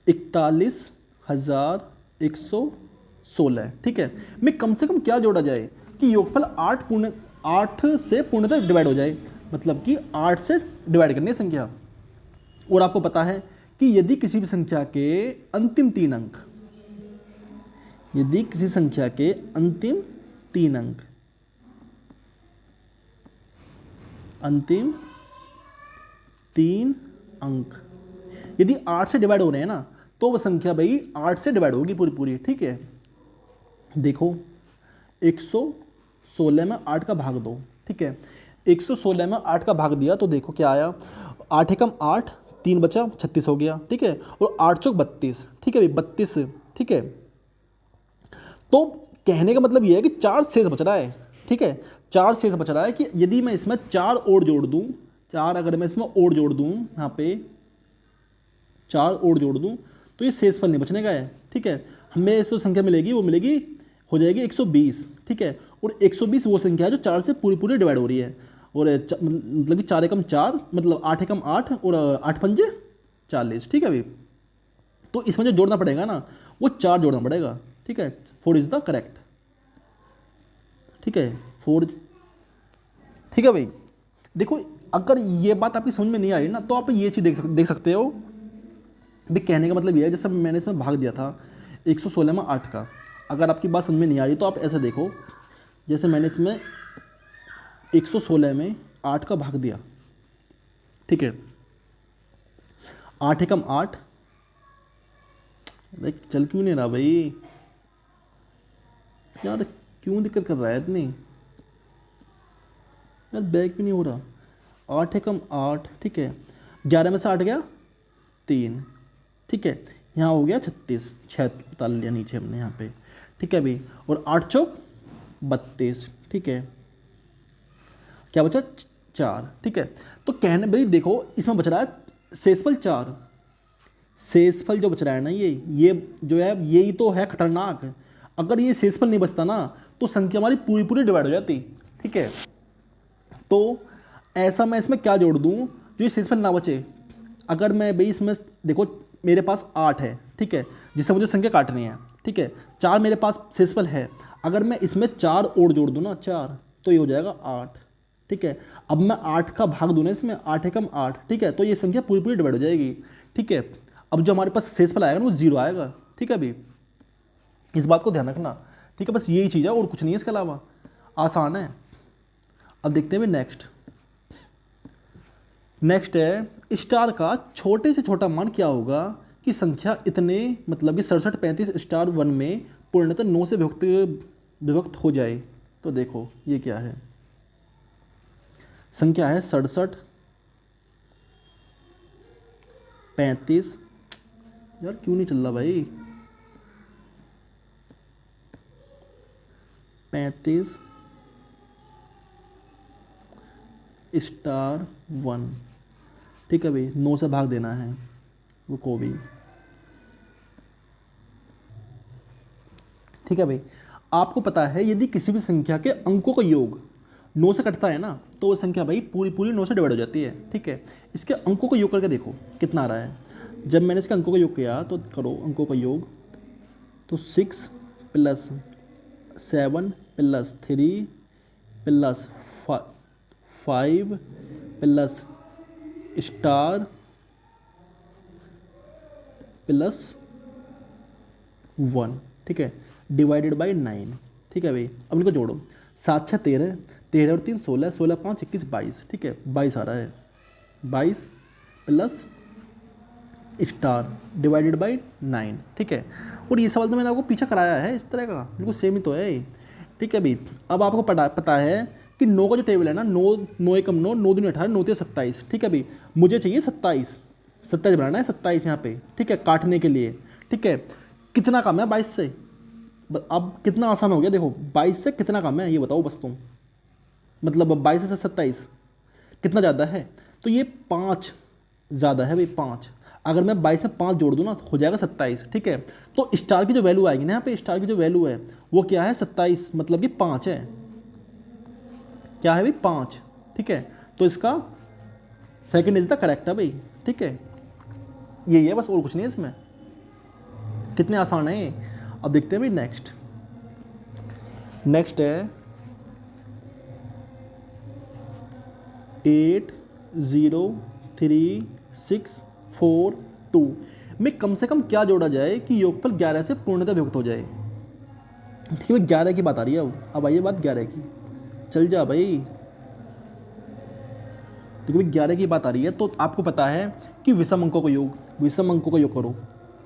41,116। ठीक है, मैं कम से कम क्या जोड़ा जाए कि योगफल 8 से पूर्णतः डिवाइड हो जाए, मतलब कि 8 से डिवाइड करनी है संख्या। और आपको पता है कि यदि किसी भी संख्या के अंतिम 3 अंक, यदि किसी संख्या के अंतिम 3 अंक, अंतिम 3 अंक यदि 8 से डिवाइड हो रहे हैं ना, तो वह संख्या भाई 8 से डिवाइड होगी पूरी। ठीक है, देखो 116 में 8 का भाग दो। ठीक है, 116 में 8 का भाग दिया तो देखो क्या आया, 8 एकम 8, 3 बचा, 36 हो गया। ठीक है, और 8 चौक 32। ठीक है भाई, 32। ठीक है, तो कहने का मतलब ये है कि 4 शेष बच रहा है। ठीक है, 4 शेष बच रहा है कि यदि मैं इसमें 4 और जोड़ दूं, 4 अगर मैं इसमें और जोड़ दूं, यहाँ पे 4 और जोड़ दूं, तो ये शेषफल नहीं बचने का है। ठीक है, हमें जो संख्या मिलेगी वो मिलेगी, हो जाएगी 120। ठीक है, और 120 वो संख्या है जो 4 से पूरी डिवाइड हो रही है। और मतलब कि 4 एकम 4, मतलब 8 एकम 8 और 8 पंजे 40। ठीक है भाई, तो इसमें जो जोड़ना पड़ेगा ना वो 4 जोड़ना पड़ेगा। ठीक है, 4 इज द करेक्ट। ठीक है, 4। ठीक है भाई, देखो अगर ये बात आपकी समझ में नहीं आ रही ना, तो आप ये चीज़ देख सकते हो भी। कहने का मतलब ये है, जैसे मैंने इसमें भाग दिया था 116 में 8 का, अगर आपकी बात समझ में नहीं आ रही तो आप ऐसे देखो, जैसे मैंने इसमें 116 में 8 का भाग दिया। ठीक है, 8 एकम 8, चल क्यों नहीं रहा भाई यार, क्यों दिक्कत कर रहा है इतनी यार, बैक भी नहीं हो रहा। 8 एकम 8। ठीक है, 11 में से 8 गया 3। ठीक है, यहाँ हो गया 36, 6 ताल लिया नीचे हमने यहाँ पे। ठीक है भाई, और 8 चौक 32। ठीक है, क्या बचा 4। ठीक है, तो कहने भाई देखो इसमें बच रहा है शेषफल 4। शेषफल जो बच रहा है ना, ये जो है यही तो है खतरनाक। अगर ये शेषफल नहीं बचता ना तो संख्या हमारी पूरी डिवाइड हो जाती। ठीक है, तो ऐसा मैं इसमें क्या जोड़ दूं जो ये शेषफल ना बचे। अगर मैं भाई इसमें देखो मेरे पास 8 है। ठीक है, जिससे मुझे संख्या काटनी है। ठीक है, 4 मेरे पास शेषफल है, अगर मैं इसमें 4 और जोड़ दूं ना, 4, तो ये हो जाएगा 8। ठीक है। अब मैं 8 का भाग दूँ ना इसमें, 8 एकम 8, ठीक है, तो ये संख्या पूरी पूरी डिवाइड हो जाएगी, ठीक है। अब जो हमारे पास शेषफल आएगा ना वो 0 आएगा, ठीक है। अभी इस बात को ध्यान रखना, ठीक है, बस यही चीज़ है और कुछ नहीं है इसके अलावा, आसान है। अब देखते हैं नेक्स्ट है स्टार का छोटे से छोटा मान क्या होगा कि संख्या इतने मतलब कि 67 35 स्टार 1 में पूर्णतः 9 से विभक्त हो जाए। तो देखो ये क्या है, संख्या है 67 35, यार क्यों नहीं चल रहा भाई, 35 स्टार 1, ठीक है भाई, 9 से भाग देना है वो को भी, ठीक है भाई। आपको पता है यदि किसी भी संख्या के अंकों का योग 9 से कटता है ना तो वो संख्या भाई पूरी पूरी 9 से डिवाइड हो जाती है, ठीक है। इसके अंकों का योग करके देखो कितना आ रहा है। जब मैंने इसके अंकों का योग किया तो करो अंकों का योग, तो 6 + 7 + 3 + 5 + स्टार +1, ठीक है, डिवाइडेड बाई 9, ठीक है भाई। अब इनको जोड़ो, 7 6 13, 13 और 3 16, 16 5 21 22, ठीक है, 22 आ रहा है, 22 प्लस स्टार डिवाइडेड बाई 9, ठीक है। और ये सवाल तो मैंने आपको पीछे कराया है इस तरह का, बिल्कुल सेम ही तो है, ठीक है भाई। अब आपको पता है कि 9 का जो टेबल है ना, 9 9 एकम 9, 9 दूनी 18, 9 3 27, ठीक है भाई। मुझे चाहिए 27 बनाना है, 27 यहाँ पे, ठीक है, काटने के लिए, ठीक है। कितना कम है 22 से, अब कितना आसान हो गया देखो, 22 से कितना कम है ये बताओ बस तुम, मतलब 22 से 27 कितना ज़्यादा है, तो ये 5 ज़्यादा है भाई, 5। अगर मैं 22 से 5 जोड़ दूँ ना तो हो जाएगा 27, ठीक है। तो स्टार की जो वैल्यू आएगी ना यहाँ पे, स्टार की जो वैल्यू है वो क्या है 27, मतलब कि 5 है, क्या है भाई 5, ठीक है। तो इसका सेकंड इज द करेक्ट है भाई, ठीक है, यही है बस और कुछ नहीं है इसमें, कितने आसान है। अब देखते हैं भाई नेक्स्ट है 8 0 3 6 4 2 में कम से कम क्या जोड़ा जाए कि योगफल 11 से पूर्णतः विभक्त हो जाए, ठीक है। 11 की बात आ रही है, अब आइए बात 11 की, चल जा भाई, देखो भाई 11 की बात आ रही है। तो आपको पता है कि विषम अंकों का योग करो,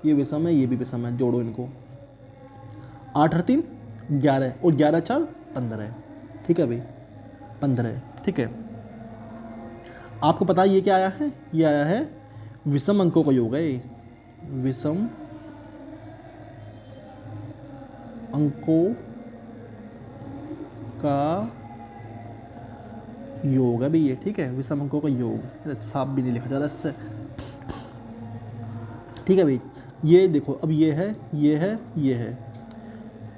ये विषम है ये भी विषम है, जोड़ो इनको, 8 और 3 11 और 11 4 15, ठीक है भाई 15, ठीक है। आपको पता है ये क्या आया है, ये आया है विषम अंकों का योग है, विषम अंकों का योग है भाई ये, ठीक है, विषम अंकों का योग, साफ भी नहीं लिखा जा रहा इससे, ठीक है भाई। ये देखो अब ये है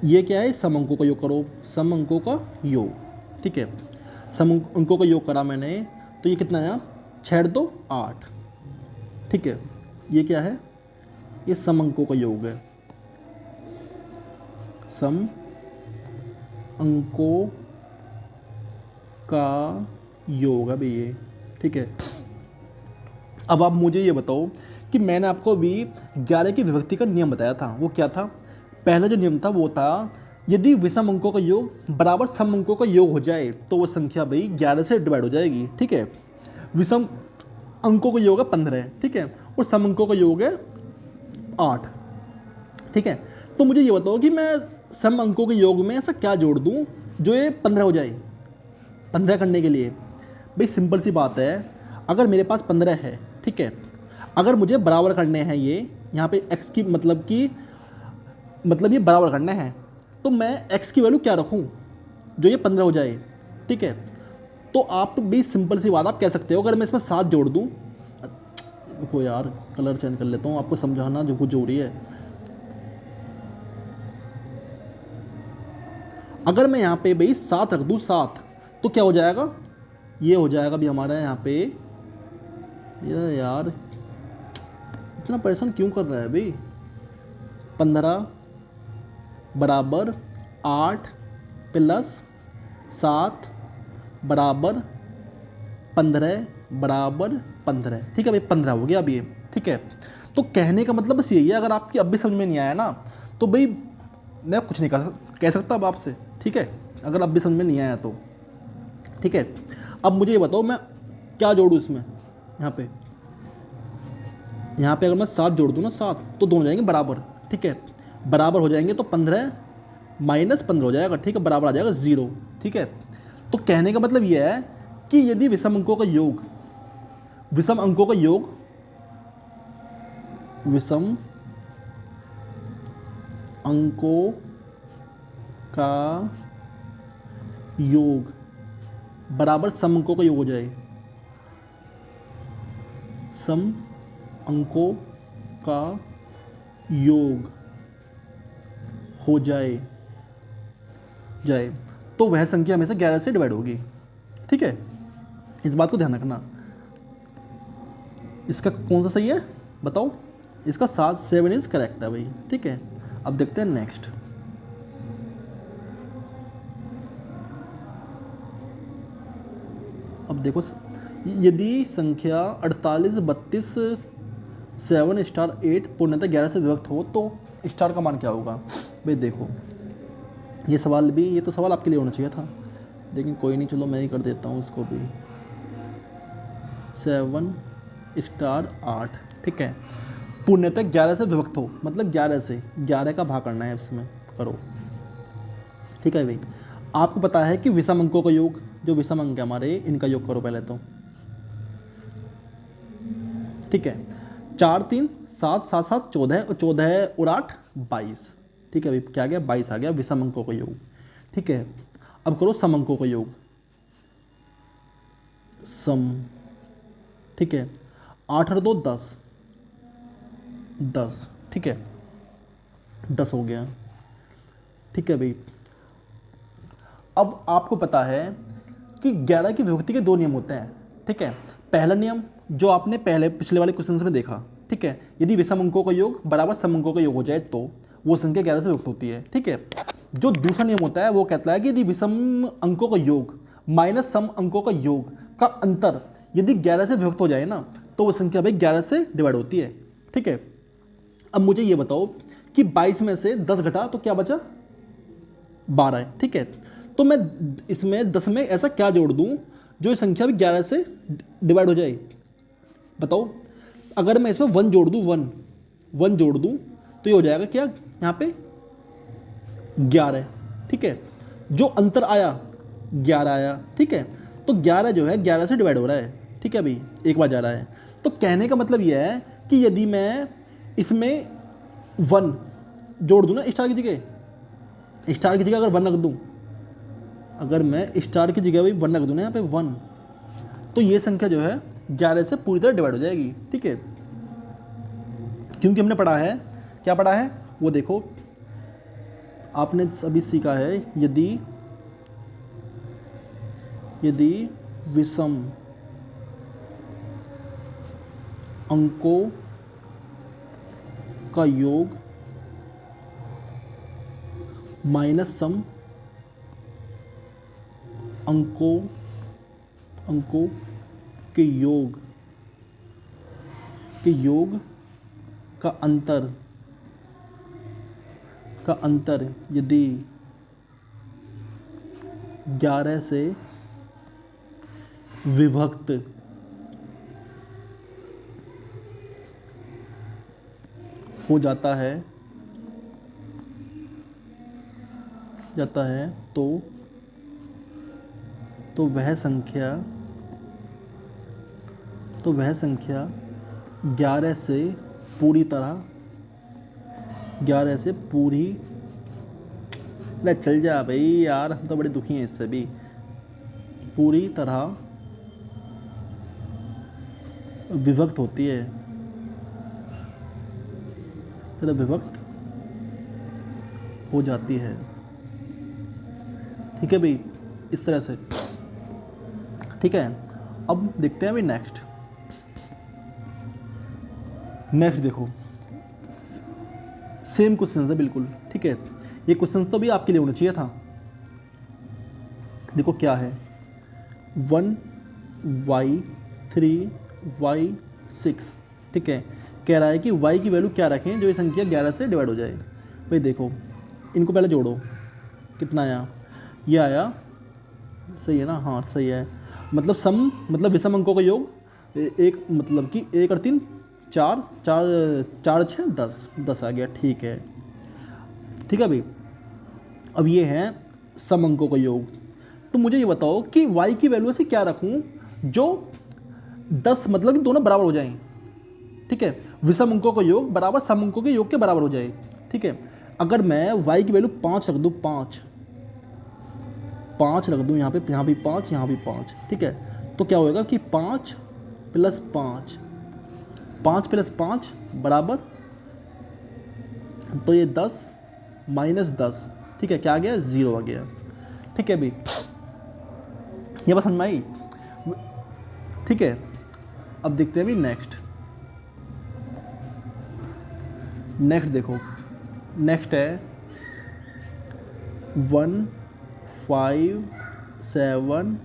ये क्या है, सम अंकों का योग करो, सम अंकों का योग, ठीक है, सम अंकों का योग करा मैंने, तो ये कितना आया 6 2 8, ठीक है। ये क्या है, ये सम अंकों का योग है, सम अंकों का योग है भाई ये, ठीक है। अब आप मुझे ये बताओ कि मैंने आपको अभी 11 की विभक्ति का नियम बताया था, वो क्या था। पहला जो नियम था वो था यदि विषम अंकों का योग बराबर सम अंकों का योग हो जाए तो वो संख्या भाई 11 से डिवाइड हो जाएगी, ठीक है। विषम अंकों का योग है 15, ठीक है, और सम अंकों का योग है 8, ठीक है। तो मुझे ये बताओ कि मैं सम अंकों के योग में ऐसा क्या जोड़ दूं जो ये 15 हो जाए। 15 करने के लिए भाई सिंपल सी बात है, अगर मेरे पास 15 है, ठीक है, अगर मुझे बराबर करने हैं ये यहाँ पे x की मतलब ये बराबर करना है, तो मैं x की वैल्यू क्या रखूँ जो ये 15 हो जाए, ठीक है। तो आप भी सिंपल सी बात आप कह सकते हो, अगर मैं इसमें 7 जोड़ दूँ, देखो यार कलर चेंज कर लेता हूँ आपको समझाना जो कुछ जरूरी है। अगर मैं यहाँ पे भाई 7 रख दूँ, 7 तो क्या हो जाएगा, ये हो जाएगा भी हमारा यहाँ पे, यार इतना परेशान क्यों कर रहा है भाई, 15 बराबर 8 + 7 बराबर 15 बराबर 15, ठीक है भाई, 15 हो गया अब ये, ठीक है। तो कहने का मतलब बस यही है, अगर आपकी अब भी समझ में नहीं आया ना तो भाई मैं कुछ नहीं कह सकता अब आपसे, ठीक है, अगर अब भी समझ में नहीं आया तो, ठीक है। अब मुझे ये बताओ मैं क्या जोड़ूँ इसमें, यहाँ पे अगर मैं 7 जोड़ दूँ ना, 7 तो दोनों हो जाएंगे बराबर, ठीक है, बराबर हो जाएंगे तो 15 माइनस 15 हो जाएगा, ठीक है, बराबर आ जाएगा 0, ठीक है। तो कहने का मतलब यह है कि यदि विषम अंकों का योग, विषम अंकों का योग, विषम अंकों का योग बराबर सम अंकों का योग हो जाए, सम अंकों का योग हो जाए तो वह संख्या हमेशा 11 से डिवाइड होगी, ठीक है, इस बात को ध्यान रखना। इसका कौन सा सही है बताओ, इसका 7 इज करेक्ट है भाई, ठीक है। अब देखते हैं नेक्स्ट। अब देखो, यदि संख्या 48 32 7 स्टार 8 पूर्णतः 11 से विभक्त हो तो स्टार का मान क्या होगा। भाई देखो ये सवाल भी, ये तो सवाल आपके लिए होना चाहिए था, लेकिन कोई नहीं, चलो मैं ही कर देता हूँ इसको भी। 7 स्टार 8, ठीक है, पूर्णतः 11 से विभक्त हो, मतलब 11 से 11 का भाग करना है इसमें, करो, ठीक है भाई। आपको पता है कि विषम अंकों का योग, जो विषम अंक है हमारे, इनका योग करो पहले तो, ठीक है। 4 3 7 7 7 14 और 14 और 8 22, ठीक है भाई, क्या गया 22 आ गया विषम अंकों का योग, ठीक है। अब करो सम अंकों का योग, सम, ठीक है, 8 और 2 10 10, ठीक है, 10 हो गया, ठीक है भाई। अब आपको पता है कि 11 की विभक्ति के 2 नियम होते हैं, ठीक है। पहला नियम जो आपने पहले पिछले वाले क्वेश्चन में देखा, ठीक है, यदि विषम अंकों का योग बराबर सम अंकों का योग हो जाए तो वो संख्या 11 से विभक्त होती है, ठीक है। जो दूसरा नियम होता है वो कहता है कि यदि विषम अंकों का योग माइनस सम अंकों का योग का अंतर यदि 11 से विभक्त हो जाए ना तो वो संख्या भाई 11 से डिवाइड होती है, ठीक है। अब मुझे ये बताओ कि 22 में से 10 घटा तो क्या बचा, 12 है, ठीक है। तो मैं इसमें 10 में ऐसा क्या जोड़ दूं जो ये संख्या भी 11 से डिवाइड हो जाए, बताओ। अगर मैं इसमें 1 जोड़ दूं, 1 जोड़ दूं तो ये हो जाएगा क्या, यहाँ पे 11, ठीक है। जो अंतर आया 11 आया, ठीक है। तो 11 जो है 11 से डिवाइड हो रहा है, ठीक है भाई, एक बार जा रहा है। तो कहने का मतलब यह है कि यदि मैं इसमें 1 जोड़ दूं ना स्टार की जगह, स्टार की जगह अगर 1 रख दूं, अगर मैं स्टार की जगह भाई 1 रख दूं ना यहाँ पे 1, तो ये संख्या जो है 11 से पूरी तरह डिवाइड हो जाएगी, ठीक है। क्योंकि हमने पढ़ा है, क्या पढ़ा है वो देखो, आपने अभी सीखा है, यदि विषम अंकों का योग माइनस सम अंकों के योग का अंतर यदि 11 से विभक्त हो जाता है तो वह संख्या 11 से पूरी अरे चल जा भाई यार, हम तो बड़े दुखी हैं इससे भी, पूरी तरह विभक्त होती है, विभक्त हो जाती है, ठीक है भाई, इस तरह से, ठीक है। अब देखते हैं भाई नेक्स्ट देखो, सेम क्वेश्चन है बिल्कुल, ठीक है। ये क्वेश्चन तो भी आपके लिए होना चाहिए था। देखो क्या है, 1 y3 y6, ठीक है। कह रहा है कि y की वैल्यू क्या रखें जो ये संख्या 11 से डिवाइड हो जाए। भाई देखो, इनको पहले जोड़ो, कितना आया, ये आया, सही है ना, हाँ सही है। मतलब सम मतलब विषम अंकों का योग, एक मतलब कि 1 और 3 4 4 4 6 10 10 आ गया, ठीक है। ठीक है भाई, अब ये है सम अंकों का योग। तो मुझे ये बताओ कि y की वैल्यू से क्या रखूं जो 10 मतलब कि दोनों बराबर हो जाएं, ठीक है। विषम अंकों का योग बराबर सम अंकों के योग के बराबर हो जाए, ठीक है। अगर मैं y की वैल्यू 5 रख दूं, 5 रख दूं यहाँ पे, यहाँ भी 5, यहाँ भी 5, ठीक है। तो क्या होएगा कि 5 + 5, 5 + 5 बराबर, तो ये 10 - 10, ठीक है, क्या आ गया, 0 आ गया, ठीक है। अभी ये बस समझ में आई, ठीक है। अब देखते हैं अभी नेक्स्ट देखो, नेक्स्ट है 1 5 7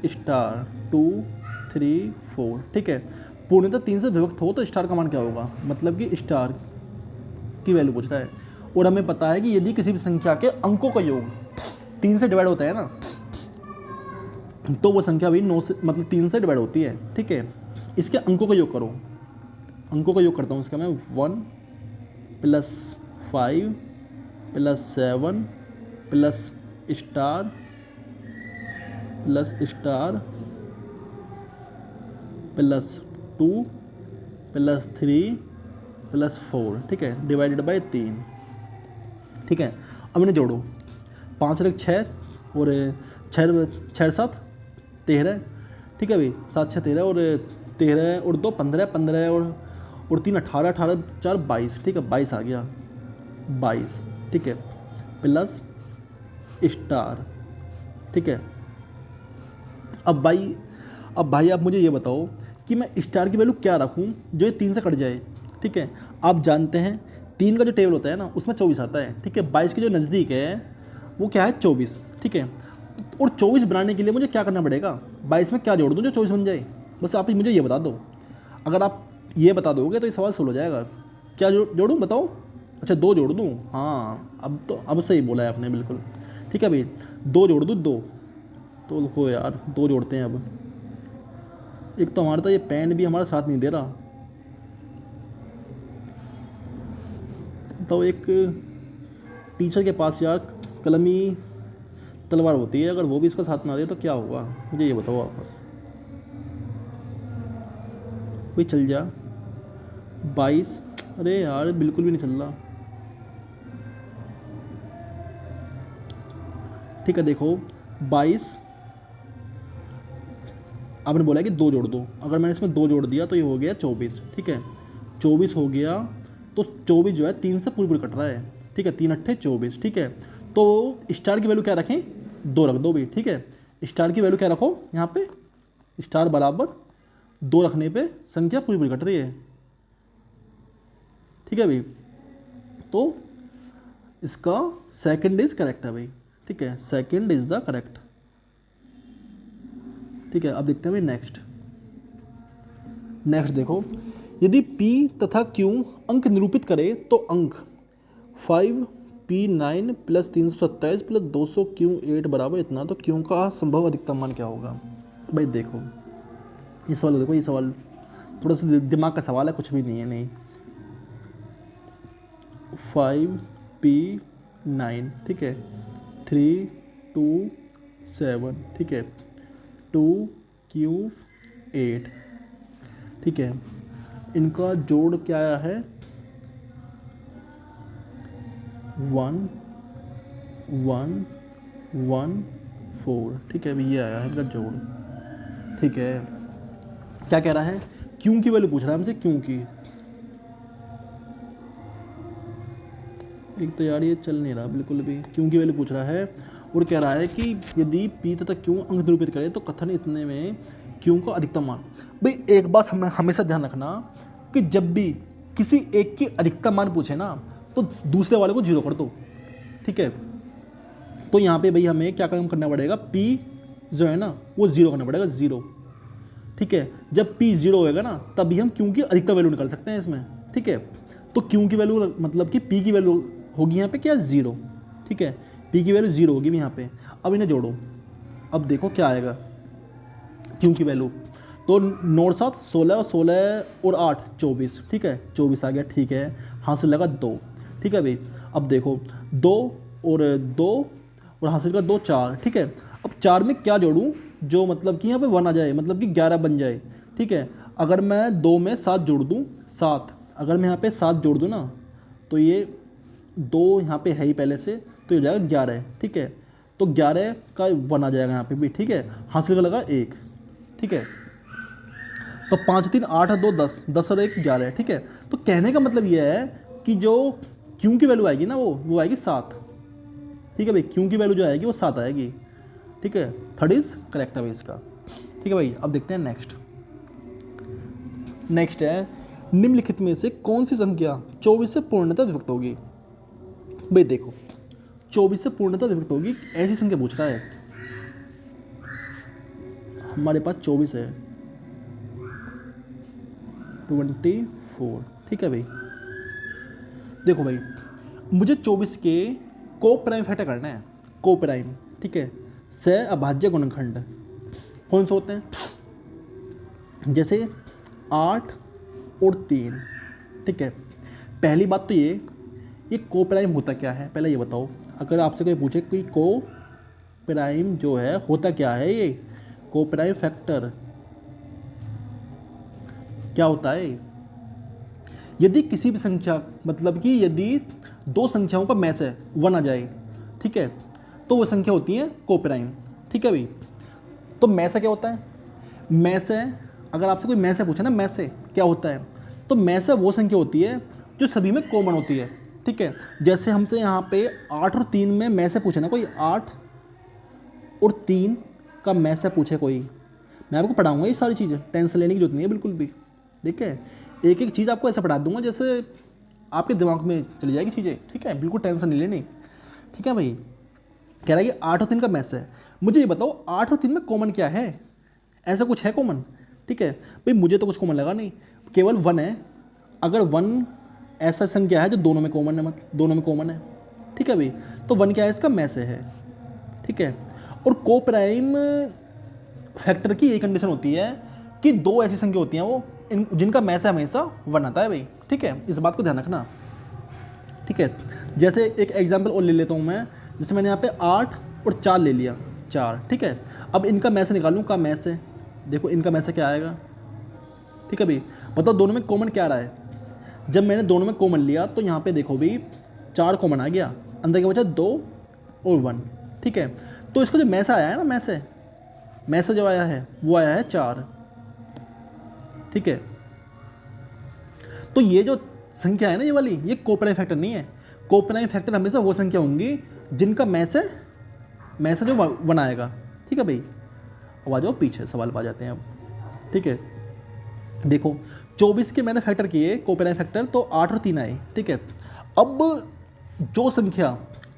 स्टार 2 3 4, ठीक है। पूर्णतः 3 से विभक्त हो तो स्टार का मान क्या होगा, मतलब कि स्टार की वैल्यू पूछ रहा है। और हमें पता है कि यदि किसी भी संख्या के अंकों का योग 3 से डिवाइड होता है ना, तो वो संख्या भी 9 से मतलब 3 से डिवाइड होती है, ठीक है। इसके अंकों का योग करो, अंकों का योग करता हूँ इसका मैं, 1 + 5 + 7 + स्टार + 2 + 3 + 4, ठीक है, डिवाइडेड बाय 3, ठीक है। अब इन्हें जोड़ो, 5 और 1 6 और 6 7 13, ठीक है भाई, 7 6 13 और 13 और 2 15 15 और 3 18 18 4 22, ठीक है, 22 आ गया, 22, ठीक है, प्लस स्टार, ठीक है। अब भाई आप मुझे ये बताओ कि मैं स्टार की वैल्यू क्या रखूं जो ये 3 से कट जाए, ठीक है। आप जानते हैं 3 का जो टेबल होता है ना उसमें 24 आता है, ठीक है। 22 के जो नज़दीक है वो क्या है, 24, ठीक है। और 24 बनाने के लिए मुझे क्या करना पड़ेगा, 22 में क्या जोड़ दूँ जो 24 बन जाए, बस आप मुझे ये बता दो। अगर आप ये बता दोगे तो ये सवाल सोल्व हो जाएगा। क्या जोड़ूँ बताओ, अच्छा 2 जोड़ दूँ, हाँ अब सही बोला है आपने, बिल्कुल ठीक है भाई, 2 जोड़ दूँ, 2 तो देखो यार 2 जोड़ते हैं। अब एक तो हमारा तो ये पेन भी हमारा साथ नहीं दे रहा, तो एक टीचर के पास यार कलमी तलवार होती है, अगर वो भी इसका साथ ना दे तो क्या होगा, मुझे ये बताओ वापस, कोई चल जा। 22, अरे यार बिल्कुल भी नहीं चल रहा, ठीक है। देखो 22 आपने बोला है कि 2 जोड़ दो, अगर मैंने इसमें 2 जोड़ दिया तो ये हो गया 24, ठीक है। 24 हो गया, तो 24 जो है 3 से पूरी कट रहा है, ठीक है, 3 अट्ठे 24, ठीक है। तो स्टार की वैल्यू क्या रखें, 2 रख दो भी, ठीक है। स्टार की वैल्यू क्या रखो यहाँ पे, स्टार बराबर 2 रखने पे संख्या पूरी कट रही है, ठीक है भाई। तो इसका सेकंड इज करेक्ट है भाई, ठीक है, सेकंड इज द करेक्ट, ठीक है। अब देखते हैं भाई नेक्स्ट देखो, यदि P तथा Q अंक निरूपित करे तो अंक 5P9 + 327 + 200Q8 बराबर इतना, तो Q का संभव अधिकतम मान क्या होगा। भाई देखो ये सवाल देखो, ये सवाल थोड़ा सा दिमाग का सवाल है, कुछ भी नहीं है, नहीं 5P9, ठीक है, 327, ठीक है, 2Q8, ठीक है। इनका जोड़ क्या आया है, 1 1 1 4, ठीक है। अभी ये आया है इनका जोड़, ठीक है। क्या कह रहा है, क्यों की वैल्यू पूछ रहा है हमसे, क्यों की। एक तो यार ये चल नहीं रहा बिल्कुल भी, क्यों की वैल्यू पूछ रहा है और कह रहा है कि यदि P तथा Q अंक निरूपित करे तो कथन इतने में Q का अधिकतम मान। भाई एक बात हमेशा ध्यान रखना कि जब भी किसी एक की अधिकतम मान पूछे ना तो दूसरे वाले को 0 कर दो, ठीक है। तो यहाँ पे भाई हमें क्या काम करना पड़ेगा, P जो है ना वो 0 करना पड़ेगा, 0, ठीक है। जब p 0 होएगा ना तभी हम q की अधिकतम वैल्यू निकाल सकते हैं इसमें, ठीक है। तो q की वैल्यू मतलब कि p की वैल्यू होगी यहाँ पे क्या 0, ठीक है। p की वैल्यू 0 होगी यहाँ पे। अब इन्हें जोड़ो, अब देखो क्या आएगा q की वैल्यू। तो 9 और 7 16 और 16 और 8 24, ठीक है। 24 आ गया, ठीक है। हासिल लगा 2, ठीक है भाई। अब देखो 2 और 2 और हासिल का 2 4, ठीक है। अब 4 में क्या जोड़ूं जो मतलब कि यहाँ पे 1 आ जाए, मतलब कि 11 बन जाए, ठीक है। अगर मैं 2 में 7 जोड़ दूँ, 7, अगर मैं यहाँ पे 7 जोड़ दूँ ना तो ये 2 यहाँ पे है ही पहले से, तो ये हो जाएगा 11, ठीक है। तो 11 का 1 आ जाएगा यहाँ पे भी, ठीक है। हासिल का लगा 1, ठीक है। तो 5 3 8 2 10, 10 और 1 11, ठीक है। तो कहने का मतलब ये है कि जो क्यू की वैल्यू आएगी ना वो आएगी 7, ठीक है भाई। क्यू की वैल्यू जो आएगी वो 7 आएगी, ठीक है। थर्ड इज करेक्ट है भाई इसका, ठीक है भाई। अब देखते हैं नेक्स्ट है निम्नलिखित में से कौन सी संख्या 24 से पूर्णतः विभक्त होगी। भाई देखो 24 से पूर्णतः विभक्त होगी, ऐसी संख्या पूछ रहा है। हमारे पास 24 है, 24, ठीक है भाई। देखो भाई मुझे 24 के को प्राइम फैक्टर करना है, को प्राइम, ठीक है। से अभाज्य गुणनखंड कौन से होते हैं, जैसे 8 और 3, ठीक है। पहली बात तो ये को प्राइम होता क्या है पहले ये बताओ। अगर आपसे कोई पूछे कि को प्राइम जो है होता क्या है, ये को प्राइम फैक्टर क्या होता है। यदि किसी भी संख्या मतलब कि यदि 2 संख्याओं का मैस है 1 आ जाए, ठीक है, तो वो संख्या होती है को प्राइम, ठीक है भाई। तो मैस क्या होता है, मैस है, अगर आपसे कोई मैस है पूछे ना मैस है क्या होता है, तो मैस है वो संख्या होती है जो सभी में कॉमन होती है, ठीक है। जैसे हमसे यहाँ पे 8 और 3 में मैस है पूछे ना कोई, 8 और 3 का मैस है पूछे कोई, मैं आपको पढ़ाऊंगा ये सारी चीज़ें, टेंशन लेने की जरूरत नहीं है बिल्कुल भी, ठीक है। एक एक चीज़ आपको ऐसा पढ़ा दूंगा जैसे आपके दिमाग में चली जाएगी चीज़ें, ठीक है। बिल्कुल टेंशन नहीं लेनी, ठीक है भाई। कह रहा है कि 8 और 3 का मैस है, मुझे ये बताओ 8 और 3 में कॉमन क्या है, ऐसा कुछ है कॉमन, ठीक है भाई। मुझे तो कुछ कॉमन लगा नहीं, केवल 1 है। अगर 1 ऐसा संख्या है जो दोनों में कॉमन है, मतलब दोनों में कॉमन है, ठीक है भाई, तो 1 क्या है इसका मैस है, ठीक है। और को प्राइम फैक्टर की एक कंडीशन होती है कि 2 ऐसी संख्या होती हैं वो जिनका मैस हमेशा 1 आता है भाई, ठीक है। इस बात को ध्यान रखना, ठीक है। जैसे एक एग्जांपल और ले लेता हूँ मैं, जैसे मैंने यहाँ पे 8 और 4 ले लिया, 4, ठीक है। अब इनका मैस निकालूँ, का मैस है, देखो इनका मैस क्या आएगा, ठीक है भाई। बताओ दोनों में कॉमन क्या रहा है, जब मैंने दोनों में कॉमन लिया तो यहाँ पे देखो भाई 4 कॉमन आ गया, अंदर क्या बचा 2 और 1, ठीक है। तो इसका जो मैस आया है ना, मैस जो आया है वो आया है 4, ठीक है। तो ये जो संख्या है ना ये वाली, ये को प्राइम फैक्टर नहीं है। को प्राइम फैक्टर हमेशा वो संख्या होंगी जिनका मैस है जो 1 आएगा, ठीक है भाई। अब आ जाओ पीछे सवाल पा जाते हैं अब, ठीक है। देखो 24 के मैंने फैक्टर किए को प्राइम फैक्टर, तो 8 और 3 आए, ठीक है। अब जो संख्या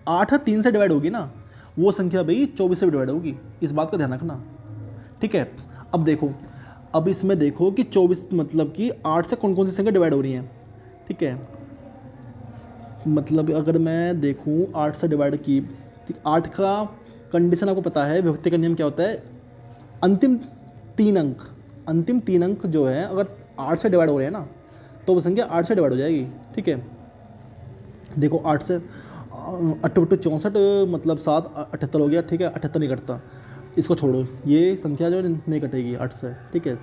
8 और 3 से डिवाइड होगी ना वो संख्या भाई 24 से डिवाइड होगी, इस बात का ध्यान रखना, ठीक है। अब देखो, अब इसमें देखो कि 24 मतलब कि 8 से कौन कौन सी संख्या डिवाइड हो रही हैं, ठीक है। मतलब अगर मैं देखूं 8 से डिवाइड की, 8 का कंडीशन आपको पता है, विभक्ति का नियम क्या होता है, अंतिम 3 अंक जो है अगर 8 से डिवाइड हो रहे हैं ना तो वो संख्या 8 से डिवाइड हो जाएगी, ठीक है। देखो 8 से 8 64 मतलब 7 78 हो गया, ठीक है। 78 नहीं कटता, इसको छोड़ो, ये संख्या जो नहीं कटेगी 8 से, ठीक है।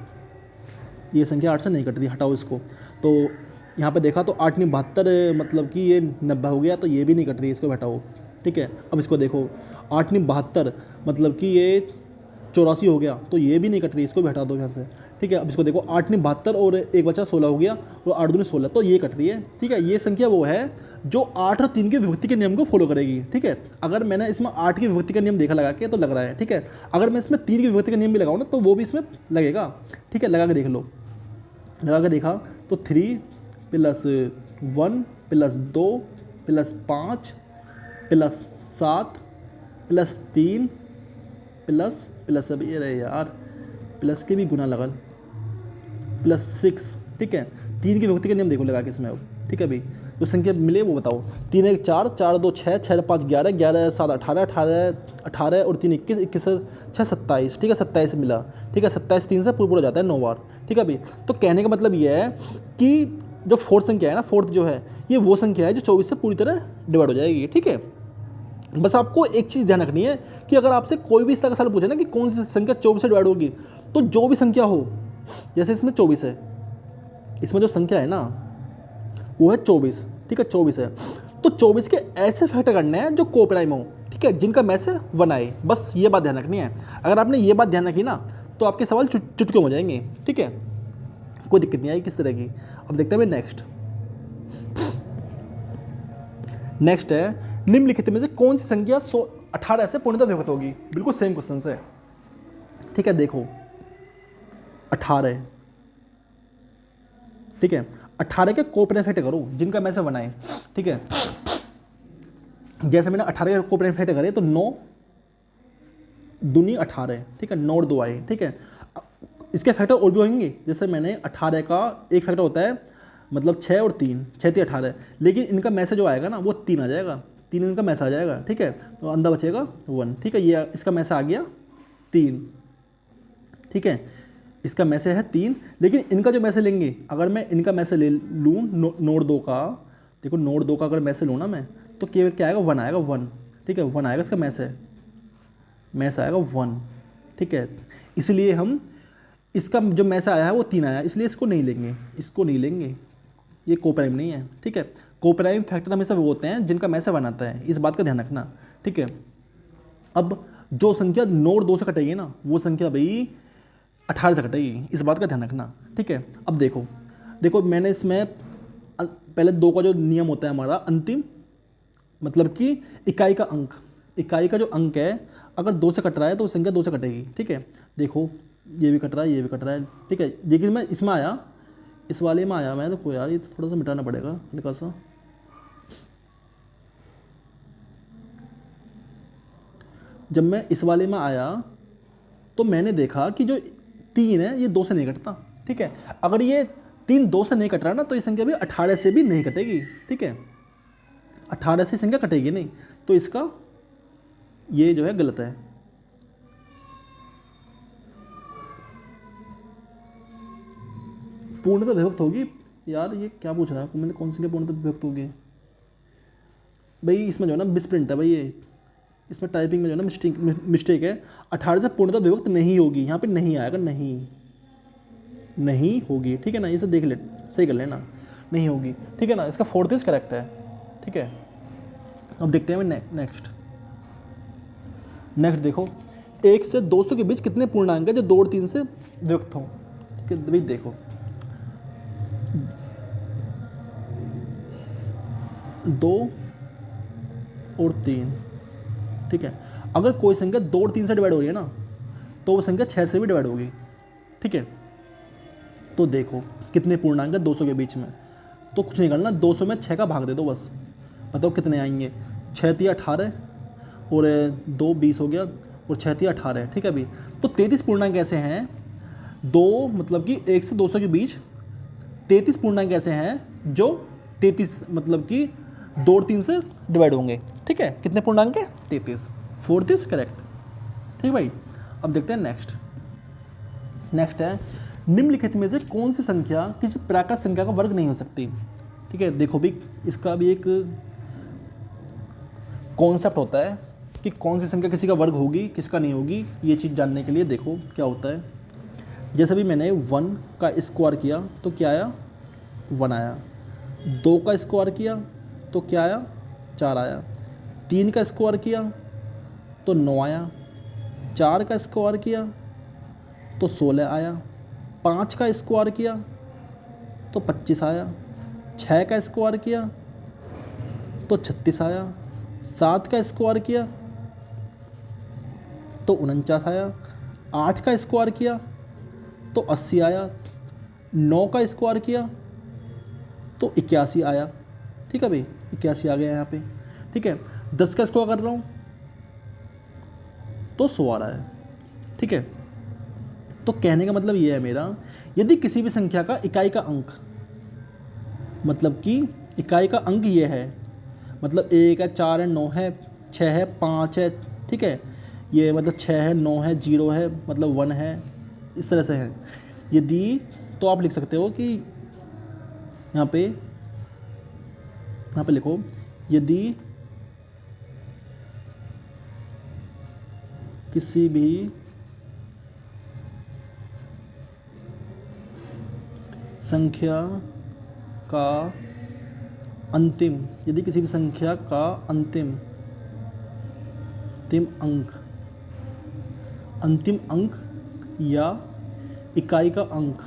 ये संख्या 8 से नहीं कटती, हटाओ इसको। तो यहाँ पे देखा तो 8 नहीं 72, मतलब कि ये 90 हो गया, तो ये भी नहीं कट रही, इसको भी हटाओ, ठीक है। अब इसको देखो 8 नहीं 72, मतलब कि ये 84 हो गया, तो ये भी नहीं कट रही, इसको भी हटा दो यहाँ से, ठीक है। अब इसको देखो 8 नहीं 72 और एक बचा 16 हो गया, और 8 दूनी 16, तो ये कट रही है, ठीक है। ये संख्या वो है जो 8 और 3 के विभक्ति के नियम को फॉलो करेगी, ठीक है। अगर मैंने इसमें 8 की विभक्ति का नियम देखा लगा के तो लग रहा है, ठीक है। अगर मैं इसमें 3 की विभक्ति का नियम भी लगाऊँ ना तो वो भी इसमें लगेगा, ठीक है। लगा के देख लो, लगा के देखा तो 3 + 1 + 2 + 5 + 7 + 3 प्लस अब ये रहे यार, प्लस के भी गुना लगल, प्लस 6, ठीक है। 3 की विभक्ति का नियम देखो लगा के इसमें अब, ठीक है भाई। जो संख्या मिले वो बताओ। 3 1 4, 4 2 6, 6 5 11, 11 7 18, 18 और 3 21, 21 6 27, ठीक है। 27 मिला, ठीक है। 27 3 से पूरा जाता है 9 बार, ठीक है भाई। तो कहने का मतलब ये है कि जो फोर्थ संख्या है ना, फोर्थ जो है ये वो संख्या है जो 24 से पूरी तरह डिवाइड हो जाएगी, ठीक है। बस आपको एक चीज़ ध्यान रखनी है कि अगर आपसे कोई भी इस तरह का सवाल पूछे ना कि कौन सी संख्या 24 से डिवाइड होगी, तो जो भी संख्या हो, जैसे इसमें 24 है, इसमें जो संख्या है ना वो है 24, ठीक है। 24 है तो 24 के ऐसे फैक्टर करने हैं जो कोप्राइम हो, ठीक है, जिनका में से 1 आए। बस ये बात ध्यान रखनी है। अगर आपने ये बात ध्यान रखी ना तो आपके सवाल चुटकी हो जाएंगे, ठीक है। कोई दिक्कत नहीं आएगी किस तरह की। अब देखते हैं नेक्स्ट है निम्नलिखित में से कौन सी संख्या 18 से पूर्णतः विभक्त होगी। बिल्कुल सेम क्वेश्चन है, ठीक है। देखो 18, ठीक है। 18 के कोप्राइम फैक्टर करो जिनका में से बनाए, ठीक है। जैसे मैंने 18 के कोप्राइम फैक्टर करे तो 9 दूनी 18, ठीक है। 9 और 2 आए, ठीक है। इसके फैक्टर और भी होंगे, जैसे मैंने 18 का एक फैक्टर होता है मतलब 6 और 3, 6 3 18, लेकिन इनका मैसेज जो आएगा ना वो 3 आ जाएगा, 3 इनका मैसेज आ जाएगा, ठीक है। तो अंदर बचेगा 1, ठीक है। ये इसका मैसेज आ गया 3, ठीक है। इसका मैसेज है 3, लेकिन इनका जो मैसेज लेंगे, अगर मैं इनका मैसेज ले लूँ नोड 2 का, देखो नोड 2 का अगर मैसेज लूँ ना मैं, तो केवल क्या आएगा 1 आएगा, 1, ठीक है। 1 आएगा इसका मैसेज आएगा 1, ठीक है। इसलिए हम इसका जो मैसेज आया है वो 3 आया, इसलिए इसको नहीं लेंगे, ये कोप्राइम नहीं है, ठीक है। कोप्राइम फैक्टर हमेशा वो होते हैं जिनका मैसेज बनाता है, इस बात का ध्यान रखना, ठीक है। अब जो संख्या नोड 2 से कटेगी ना वो संख्या भाई 18 से कटेगी, इस बात का ध्यान रखना, ठीक है। अब देखो मैंने इसमें पहले 2 का जो नियम होता है हमारा अंतिम, मतलब कि इकाई का जो अंक है अगर 2 से कट रहा है तो संख्या 2 से कटेगी, ठीक है। देखो ये भी कट रहा है, ठीक है। लेकिन मैं इसमें आया, इस वाले में आया मैं, तो कोई यार ये थोड़ा सा मिटाना पड़ेगा हल्का सा। जब मैं इस वाले में आया तो मैंने देखा कि जो 3 है ये 2 से नहीं कटता, ठीक है। अगर ये 3 2 से नहीं कट रहा ना तो ये संख्या भी 18 से भी नहीं कटेगी, ठीक है। 18 से संख्या कटेगी नहीं, तो इसका ये जो है गलत है। पूर्णतः विभक्त होगी, यार ये क्या पूछ रहा है मैंने, कौन सी संख्या पूर्णतः विभक्त होगी भाई। इसमें जो है ना मिसप्रिंट है भाई, ये इसमें टाइपिंग में जो है ना मिस्टेक है। 18 से पूर्णतः विभक्त नहीं होगी, यहाँ पे नहीं आएगा, नहीं होगी, ठीक है ना। इसे देख ले, सही कर लेना, नहीं होगी, ठीक है ना। इसका 4th इज करेक्ट है, ठीक है। अब देखते हैं नेक्स्ट देखो 1 से 200 के बीच कितने पूर्णांक है जो 2 और 3 से विभक्त हों, ठीक है भाई। देखो 2 और 3, ठीक है। अगर कोई संख्या 2 और 3 से डिवाइड हो रही है ना तो वो संख्या 6 से भी डिवाइड होगी, ठीक है। तो देखो कितने पूर्णांक है 200 के बीच में, तो कुछ नहीं करना, 200 में 6 का भाग दे दो बस, बताओ कितने आएंगे। 6 3 18 और 2 20 हो गया, और 6 3 18, ठीक है भाई। तो 33 पूर्णांक ऐसे हैं, 2 मतलब कि 1 से 200 के बीच 33 पूर्णांक ऐसे हैं जो 33 मतलब कि 2 और 3 से डिवाइड होंगे, ठीक है। कितने पूर्णांक है 33, 4th इज करेक्ट, ठीक भाई। अब देखते हैं नेक्स्ट है निम्नलिखित में से कौन सी संख्या किसी प्राकृत संख्या का वर्ग नहीं हो सकती, ठीक है। देखो भी इसका भी एक कॉन्सेप्ट होता है कि कौन सी संख्या किसी का वर्ग होगी किसका नहीं होगी। ये चीज़ जानने के लिए देखो क्या होता है। जैसे भी मैंने 1 का स्क्वायर किया तो क्या आया, 1 आया। 2 का स्क्वायर किया तो क्या आया, 4 आया। 3 का स्क्वायर किया तो 9 आया। 4 का स्क्वायर किया तो 16 आया। 5 का स्क्वायर किया तो 25 आया। 6 का स्क्वायर किया तो 36 आया। 7 का स्क्वायर किया तो 49 आया। 8 का स्क्वायर किया तो 80 आया। 9 का स्क्वायर किया तो 81 आया, ठीक है भाई। 81 आ गया यहाँ पे, ठीक है। 10 का स्क्वायर कर रहा हूँ तो 100 आ रहा है, ठीक है। तो कहने का मतलब ये है मेरा यदि किसी भी संख्या का इकाई का अंक, मतलब कि इकाई का अंक ये है, मतलब 1 है, 4 है, 9 है, 6 है, 5 है, ठीक है, ये मतलब 6 है, 9 है, 0 है, मतलब 1 है, इस तरह से है। यदि, तो आप लिख सकते हो कि यहाँ पे लिखो, यदि किसी भी संख्या का अंतिम, यदि किसी भी संख्या का अंतिम अंक या इकाई का अंक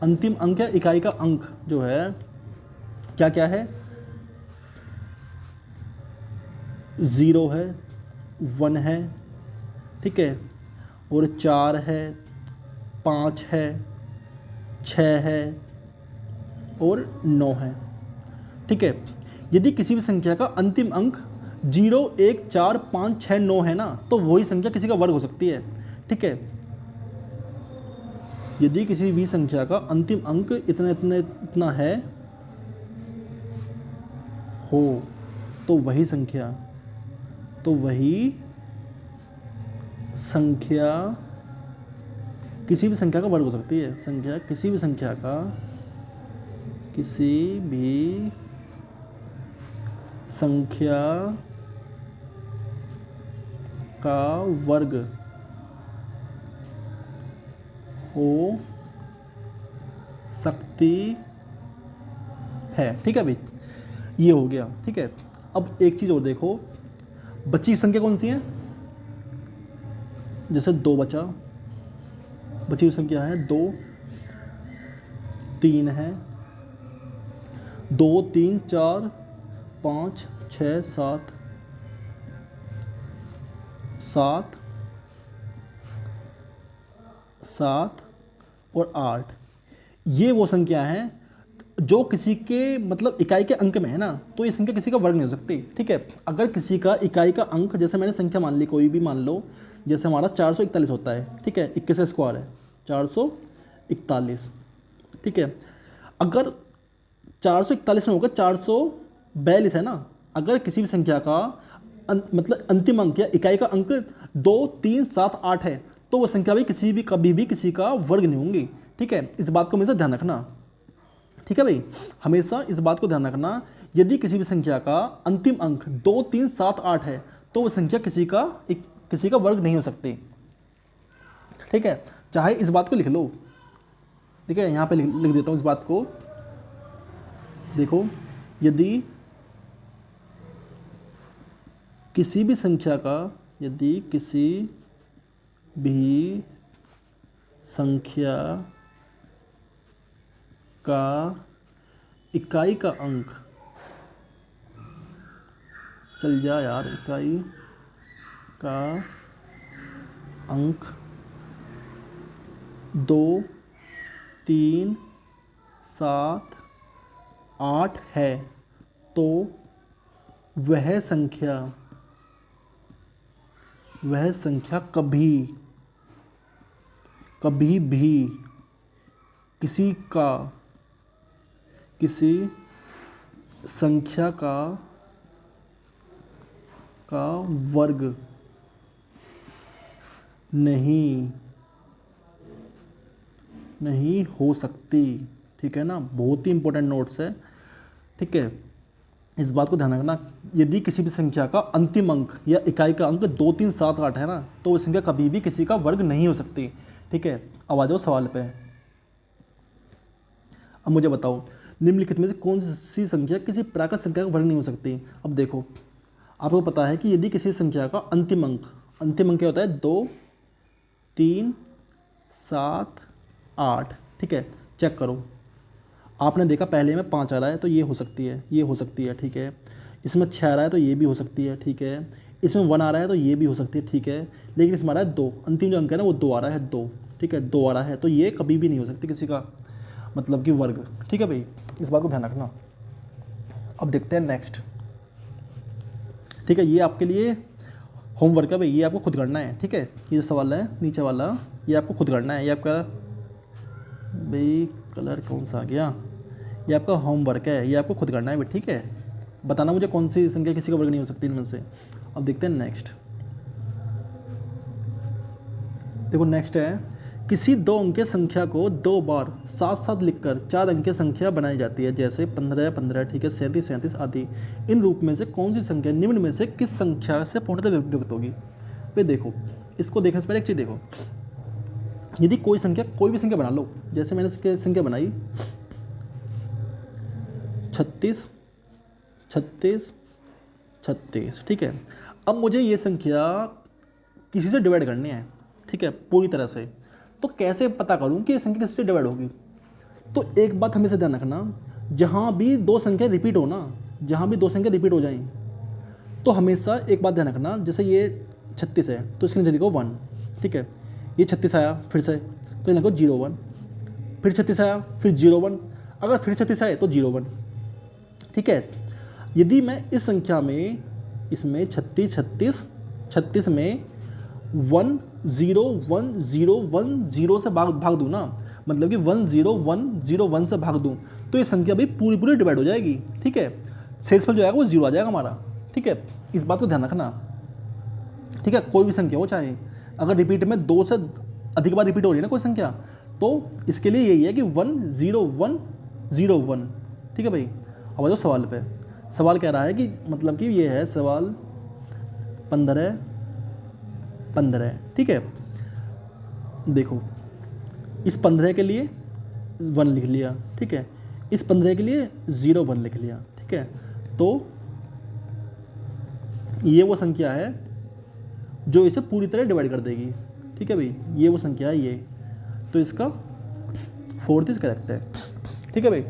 अंतिम अंक या इकाई का अंक जो है क्या क्या है, 0 है, 1 है, ठीक है, और 4 है, 5 है, 6 है और 9 है, ठीक है। यदि किसी भी संख्या का अंतिम अंक 0, 1, 4, 5, 6, 9 है ना, तो वही संख्या किसी का वर्ग हो सकती है, ठीक है। यदि किसी भी संख्या का अंतिम अंक इतना है हो, तो वही संख्या किसी भी संख्या का वर्ग हो सकती है। किसी भी संख्या का वर्ग हो सकती है, ठीक है भाई, ये हो गया, ठीक है। अब एक चीज़ और देखो, बची संख्या कौन सी है, जैसे 2 बची हुई संख्या है 2, 3 है, 2, 3, 4, 5, 6, 7 और 8, ये वो संख्या है जो किसी के मतलब इकाई के अंक में है ना, तो ये संख्या किसी का वर्ग नहीं हो सकती, ठीक है। अगर किसी का इकाई का अंक, जैसे मैंने संख्या मान ली, कोई भी मान लो, जैसे हमारा 441 होता है, ठीक है, 21 का स्क्वायर है 441, ठीक है। अगर 441 में होगा 442 है ना, अगर किसी भी संख्या का मतलब अंतिम अंक या इकाई का अंक 2, 3, 7, 8 है, तो वो संख्या भी कभी भी किसी का वर्ग नहीं होंगी, ठीक है। इस बात को हमेशा ध्यान रखना, ठीक है भाई, हमेशा इस बात को ध्यान रखना। यदि किसी भी संख्या का अंतिम अंक 2, 3, 7, 8 है, तो वो संख्या किसी का वर्ग नहीं हो सकती, ठीक है। चाहे इस बात को लिख लो, ठीक है, यहाँ पे लिख देता हूँ इस बात को, देखो, यदि किसी भी संख्या का इकाई का अंक, चल जा यार, इकाई का अंक 2, 3, 7, 8 है, तो वह संख्या कभी भी किसी संख्या का वर्ग नहीं हो सकती, ठीक है ना। बहुत ही इंपॉर्टेंट नोट्स है, ठीक है, इस बात को ध्यान रखना। यदि किसी भी संख्या का अंतिम अंक या इकाई का अंक 2, 3, 7, 8 है ना, तो वो संख्या कभी भी किसी का वर्ग नहीं हो सकती, ठीक है। अब आ जाओ सवाल पे। अब मुझे बताओ, निम्नलिखित में से कौन सी संख्या किसी प्राकृत संख्या का वर्ग नहीं हो सकती। अब देखो, आपको पता है कि यदि किसी संख्या का अंतिम अंक क्या होता है, 2, 3, 7, 8, ठीक है। चेक करो, आपने देखा पहले में 5 आ रहा है, तो ये हो सकती है, ठीक है। इसमें 6 आ रहा है, तो ये भी हो सकती है, ठीक है। इसमें 1 आ रहा है, तो ये भी हो सकती है, ठीक है। लेकिन इसमें आ रहा है 2, अंतिम जो अंक है ना वो 2 आ रहा है, 2, ठीक है, 2 आ रहा है, तो ये कभी भी नहीं हो सकती किसी का मतलब कि वर्ग, ठीक है भाई, इस बात को ध्यान रखना। अब देखते हैं नेक्स्ट, ठीक है, ये आपके लिए होमवर्क है भाई, ये आपको खुद करना है, ठीक है। ये जो सवाल है नीचे वाला, ये आपको खुद करना है। ये आपका भाई कलर कौन सा आ गया, ये आपका होमवर्क है, ये आपको खुद करना है भाई, ठीक है। बताना मुझे कौन सी संख्या किसी का वर्ग नहीं हो सकती इनमें से। अब देखते हैं नेक्स्ट। देखो नेक्स्ट है, किसी 2 अंकीय संख्या को 2 बार साथ साथ लिखकर 4 अंकीय संख्या बनाई जाती है, जैसे 15 15, ठीक है, 37 37 आदि। इन रूप में से कौन सी संख्या निम्न में से किस संख्या से पूर्णतः व्यक्त होगी। भाई देखो, इसको देखने से पहले एक चीज़ देखो, यदि कोई संख्या, कोई भी संख्या बना लो, जैसे मैंने संख्या बनाई 36 36 36, ठीक है। अब मुझे ये संख्या किसी से डिवाइड करनी है, ठीक है, पूरी तरह से। तो कैसे पता करूं कि ये संख्या किससे डिवाइड होगी। तो एक बात हमेशा ध्यान रखना, जहां भी 2 संख्या रिपीट हो ना, जहां भी 2 संख्या रिपीट हो जाएं, तो हमेशा एक बात ध्यान रखना, जैसे ये 36 है तो इसके नीचे लिखो 1, ठीक है। ये 36 आया फिर से, तो ये लिखो 01, फिर 36 आया फिर 01, अगर फिर 36 आए तो 01, ठीक है। यदि मैं इस संख्या में, इसमें 36 36 36 में 1 0 1 0 1 0 से भाग दूँ ना, मतलब कि 1 0 1 0 1 से भाग दूँ, तो ये संख्या भी पूरी पूरी डिवाइड हो जाएगी, ठीक है। शेषफल जो आएगा वो 0 आ जाएगा हमारा, ठीक है। इस बात को ध्यान रखना, ठीक है। कोई भी संख्या हो, चाहे अगर रिपीट में 2 से अधिक बार रिपीट हो रही है ना कोई संख्या, तो इसके लिए यही है कि 1 0 1 0 1, ठीक है भाई। अब आ जाओ सवाल पे। सवाल कह रहा है कि मतलब कि ये है सवाल 15 15, ठीक है। देखो इस 15 के लिए 1 लिख लिया, ठीक है, इस 15 के लिए 0 1 लिख लिया, ठीक है। तो ये वो संख्या है जो इसे पूरी तरह डिवाइड कर देगी, ठीक है भाई, ये वो संख्या है ये। तो इसका 4th इज करेक्ट है, ठीक है भाई,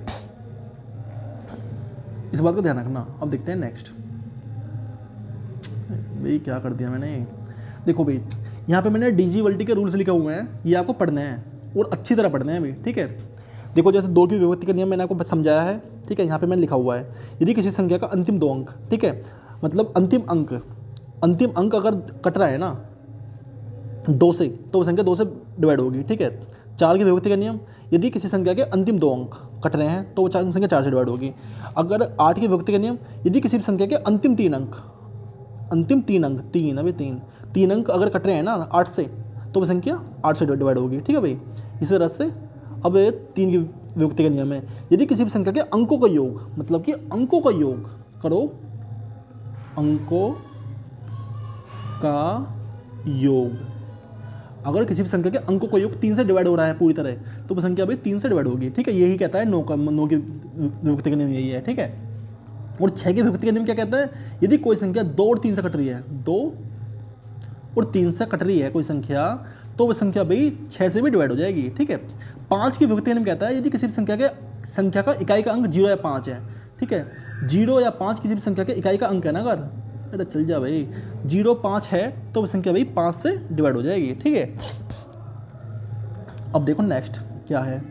इस बात का ध्यान रखना। अब देखते हैं नेक्स्ट। भाई क्या कर दिया मैंने, देखो भाई यहाँ पे मैंने डिजिवल्टी के रूल्स लिखे हुए हैं, ये आपको पढ़ने हैं और अच्छी तरह पढ़ने हैं भाई, ठीक है। देखो जैसे 2 की विभक्ति का नियम मैंने आपको समझाया है, ठीक है। यहाँ पे मैंने लिखा हुआ है, यदि किसी संख्या का अंतिम 2 अंक, ठीक है, मतलब अंतिम अंक अगर कट रहा है ना 2 से, तो वो संख्या 2 से डिवाइड होगी, ठीक है। 4 की विभक्ति का नियम, यदि किसी संख्या के अंतिम 2 अंक कट रहे हैं तो वो संख्या 4 से डिवाइड होगी। अगर 8 की विभक्ति का नियम, यदि किसी संख्या के अंतिम 3 अंक 3 अंक अगर कट रहे हैं ना 8 से, तो वो संख्या 8 से डिवाइड होगी, ठीक है भाई। इसी तरह से अब 3 की विभक्ति का नियम है, यदि किसी भी संख्या के अंकों का योग, मतलब कि अंकों का योग करो, अंकों का योग, अगर किसी भी संख्या के अंकों का योग 3 से डिवाइड हो रहा है पूरी तरह, तो वो संख्या भाई 3 से डिवाइड होगी, ठीक है। यही कहता है 9 की विभक्ति का नियम यही है, ठीक है। और 6 की विभक्ति का नियम क्या कहता है, यदि कोई संख्या 2 और 3 से कट रही है, 2 और 3 से कट रही है कोई संख्या, तो वह संख्या भाई 6 से भी डिवाइड हो जाएगी, ठीक है। 5 की विभक्ति का नियम कहता है, यदि किसी भी संख्या का इकाई का अंक 0 या 5 है, ठीक है, 0 या 5 किसी भी संख्या के इकाई का अंक है ना, अगर चल जा भाई 0 5 है तो वह संख्या भाई 5 से डिवाइड हो जाएगी, ठीक है। अब देखो नेक्स्ट क्या है,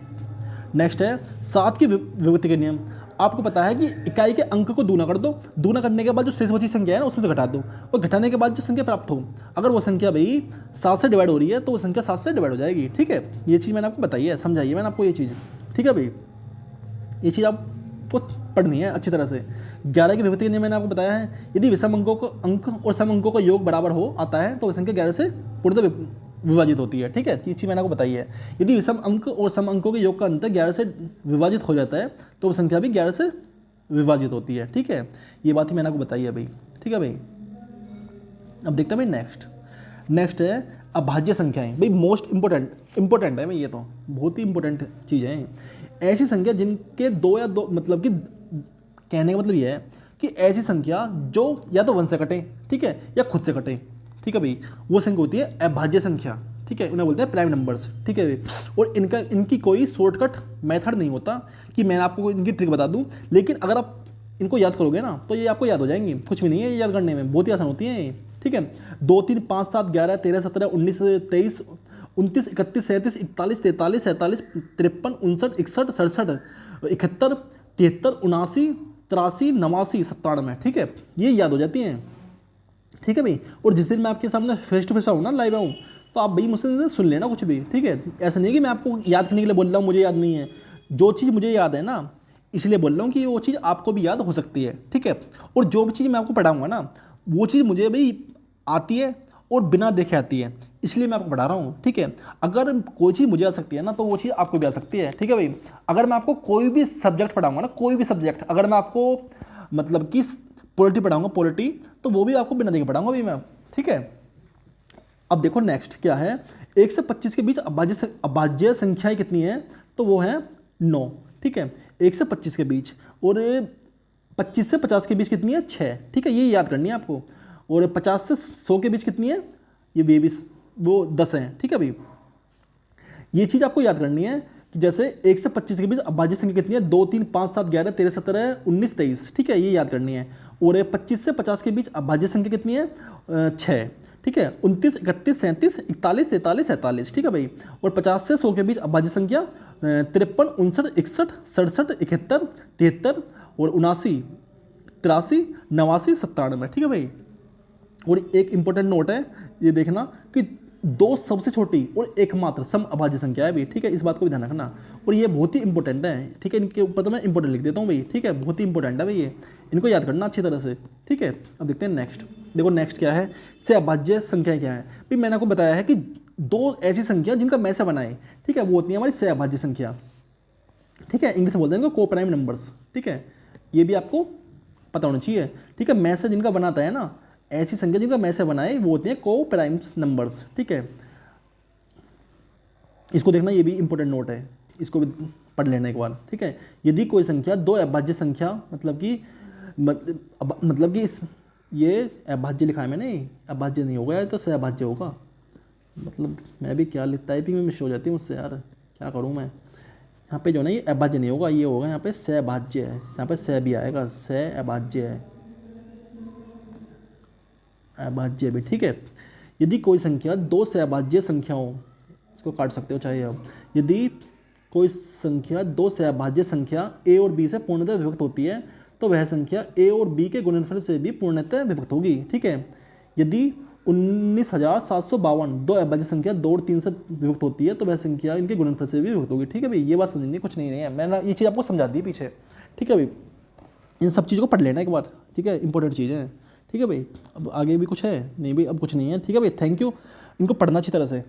नेक्स्ट है 7 की विभक्ति का नियम। आपको पता है कि इकाई के अंक को दूना कर दो, दूना करने के बाद जो शेष बची संख्या है ना उसमें से घटा दो, और घटाने के बाद जो संख्या प्राप्त हो, अगर वो संख्या भाई 7 से डिवाइड हो रही है तो वो संख्या 7 से डिवाइड हो जाएगी, ठीक है। ये चीज़ मैंने आपको बताई है, समझाइए मैंने आपको ये चीज़, ठीक है भाई। ये चीज़ आपको पढ़नी है अच्छी तरह से। 11 की विभक्ति के नियम मैंने आपको बताया है, यदि विषम अंकों का अंक और सम अंकों का योग बराबर हो आता है तो वह संख्या 11 से पूर्णतः विभाजित होती है, ठीक है। ये चीज़ मैंने आपको बताई है, यदि विषम अंक और सम अंकों के योग का अंतर 11 से विभाजित हो जाता है तो वह संख्या भी 11 से विभाजित होती है, ठीक है। ये बात ही मैंने आपको बताई है भाई, ठीक है भाई। अब देखते हैं भाई नेक्स्ट है अभाज्य संख्याएं। भाई मोस्ट इंपॉर्टेंट है भाई, ये तो बहुत ही इंपॉर्टेंट चीज़ है। ऐसी संख्या जिनके 2 या 2 मतलब कि कहने का मतलब ये है कि ऐसी संख्या जो या तो 1 से कटे, ठीक है, या खुद से कटे, ठीक है भाई, वो संख्या होती है अभाज्य संख्या, ठीक है। उन्हें बोलते हैं प्राइम नंबर्स, ठीक है भाई। और इनकी कोई शॉर्टकट मेथड नहीं होता कि मैं आपको इनकी ट्रिक बता दूं, लेकिन अगर आप इनको याद करोगे ना तो ये आपको याद हो जाएंगी, कुछ भी नहीं है ये याद करने में, बहुत ही आसान होती है ये, ठीक है। 2 3 5 7 11 13 17 19 23 29 31 37 41 43 47 53 59 61 67 71 73 79 83 89 97, ठीक है, ये याद हो जाती हैं। ठीक है भाई। और जिस दिन मैं आपके सामने फेस टू फेस आऊँ ना, लाइव आऊँ, तो आप भाई मुझसे सुन लेना कुछ भी, ठीक है। ऐसा नहीं कि मैं आपको याद करने के लिए बोल रहा हूँ, मुझे याद नहीं है। जो चीज़ मुझे याद है ना, इसलिए बोल रहा हूँ कि वो चीज़ आपको भी याद हो सकती है, ठीक है। और जो भी चीज़ मैं आपको पढ़ाऊँगा ना, वो चीज़ मुझे भाई आती है और बिना देखे आती है, इसलिए मैं आपको पढ़ा रहा हूँ, ठीक है। अगर कोई चीज़ मुझे आ सकती है ना, तो वो चीज़ आपको भी आ सकती है, ठीक है भाई। अगर मैं आपको कोई भी सब्जेक्ट पढ़ाऊँगा ना, कोई भी सब्जेक्ट, अगर मैं आपको मतलब कि पॉलिटी पढ़ाऊँगा, पॉलिटी, तो वो भी आपको बिना देखे पढ़ाऊँगा भाई मैं, ठीक है। अब देखो नेक्स्ट क्या है, 1 से 25 के बीच अभाज्य संख्याएं कितनी है, तो वो है 9, ठीक है। 1 से 25 के बीच, और 25 से 50 के बीच कितनी है, 6, ठीक है। ये याद करनी है आपको। और 50 से 100 के बीच कितनी है, ये 20, वो 10 है, ठीक है भाई। ये चीज़ आपको याद करनी है कि जैसे 1 से 25 के बीच अभाज्य संख्या कितनी है, 2, 3, 5, 7, 11, 13, 17, 19, 23, ठीक है, ये याद करनी है। और 25 से 50 के बीच अभाज्य संख्या कितनी है, 6, ठीक है। 29, 31, 37, 41, 43, 47, ठीक है भाई। और 50 से 100 के बीच अभाज्य संख्या 53, 59, 61, 67, 71, 73 और 79, 83, 89, 97, ठीक है भाई। और एक इंपॉर्टेंट नोट है, ये देखना कि 2 सबसे छोटी और एकमात्र सम अभाज्य संख्या है भी, ठीक है। इस बात को भी ध्यान रखना, और ये बहुत ही इंपॉर्टेंट है, ठीक है। इनके ऊपर तो मैं इंपॉर्टेंट लिख देता हूँ भाई, ठीक है, बहुत ही इंपॉर्टेंट है भाई ये, इनको याद करना अच्छी तरह से, ठीक है। अब देखते हैं नेक्स्ट। देखो नेक्स्ट क्या है, से अभाज्य संख्या क्या है भाई। मैंने आपको बताया है कि 2 ऐसी संख्या जिनका मैं से बनाए, ठीक है, वो होती है हमारी से अभाज्य संख्या, ठीक है। इंग्लिश में बोलते हैं इनको को प्राइम नंबर्स, ठीक है। ये भी आपको पता होना चाहिए, ठीक है। मैं से जिनका बनाता है ना, ऐसी संख्या जिनका मैं से बनाए, वो होती है को प्राइम्स नंबर्स, ठीक है। इसको देखना, ये भी इंपॉर्टेंट नोट है, इसको भी पढ़ लेना एक बार, ठीक है। यदि कोई संख्या 2 अभाज्य संख्या, मतलब कि ये अभाज्य लिखा है मैंने, अभाज्य नहीं होगा यार, तो सहअभाज्य होगा। मतलब मैं भी क्या टाइपिंग में मिस हो जाती हूँ मुझसे यार, क्या करूँ मैं। यहाँ पे जो ना, ये अभाज्य नहीं होगा, ये होगा यहाँ पे सहअभाज्य है, यहाँ पे सह भी आएगा, सहअभाज्य है, अभाज्य भी, ठीक है। यदि कोई संख्या 2 सहअभाज्य संख्याओं, इसको काट सकते हो चाहे आप, यदि कोई संख्या 2 सहअभाज्य संख्या ए और बी से पूर्णतः विभक्त होती है, तो वह संख्या ए और बी के गुणनफल से भी पूर्णतः विभक्त होगी, ठीक है। यदि 19,752 2 अभाज्य संख्या 2 और 3 से विभक्त होती है, तो वह संख्या इनके गुणनफल से भी विभक्त होगी, ठीक है भाई। ये बात समझनी, कुछ नहीं है, मैंने ये चीज़ आपको समझा दी पीछे, ठीक है भाई। इन सब चीज़ों को पढ़ लेना एक बार, ठीक है, इंपॉर्टेंट चीज़ें हैं, ठीक है भाई। अब आगे भी कुछ है नहीं भाई, अब कुछ नहीं है, ठीक है भाई। थैंक यू, इनको पढ़ना अच्छी तरह से।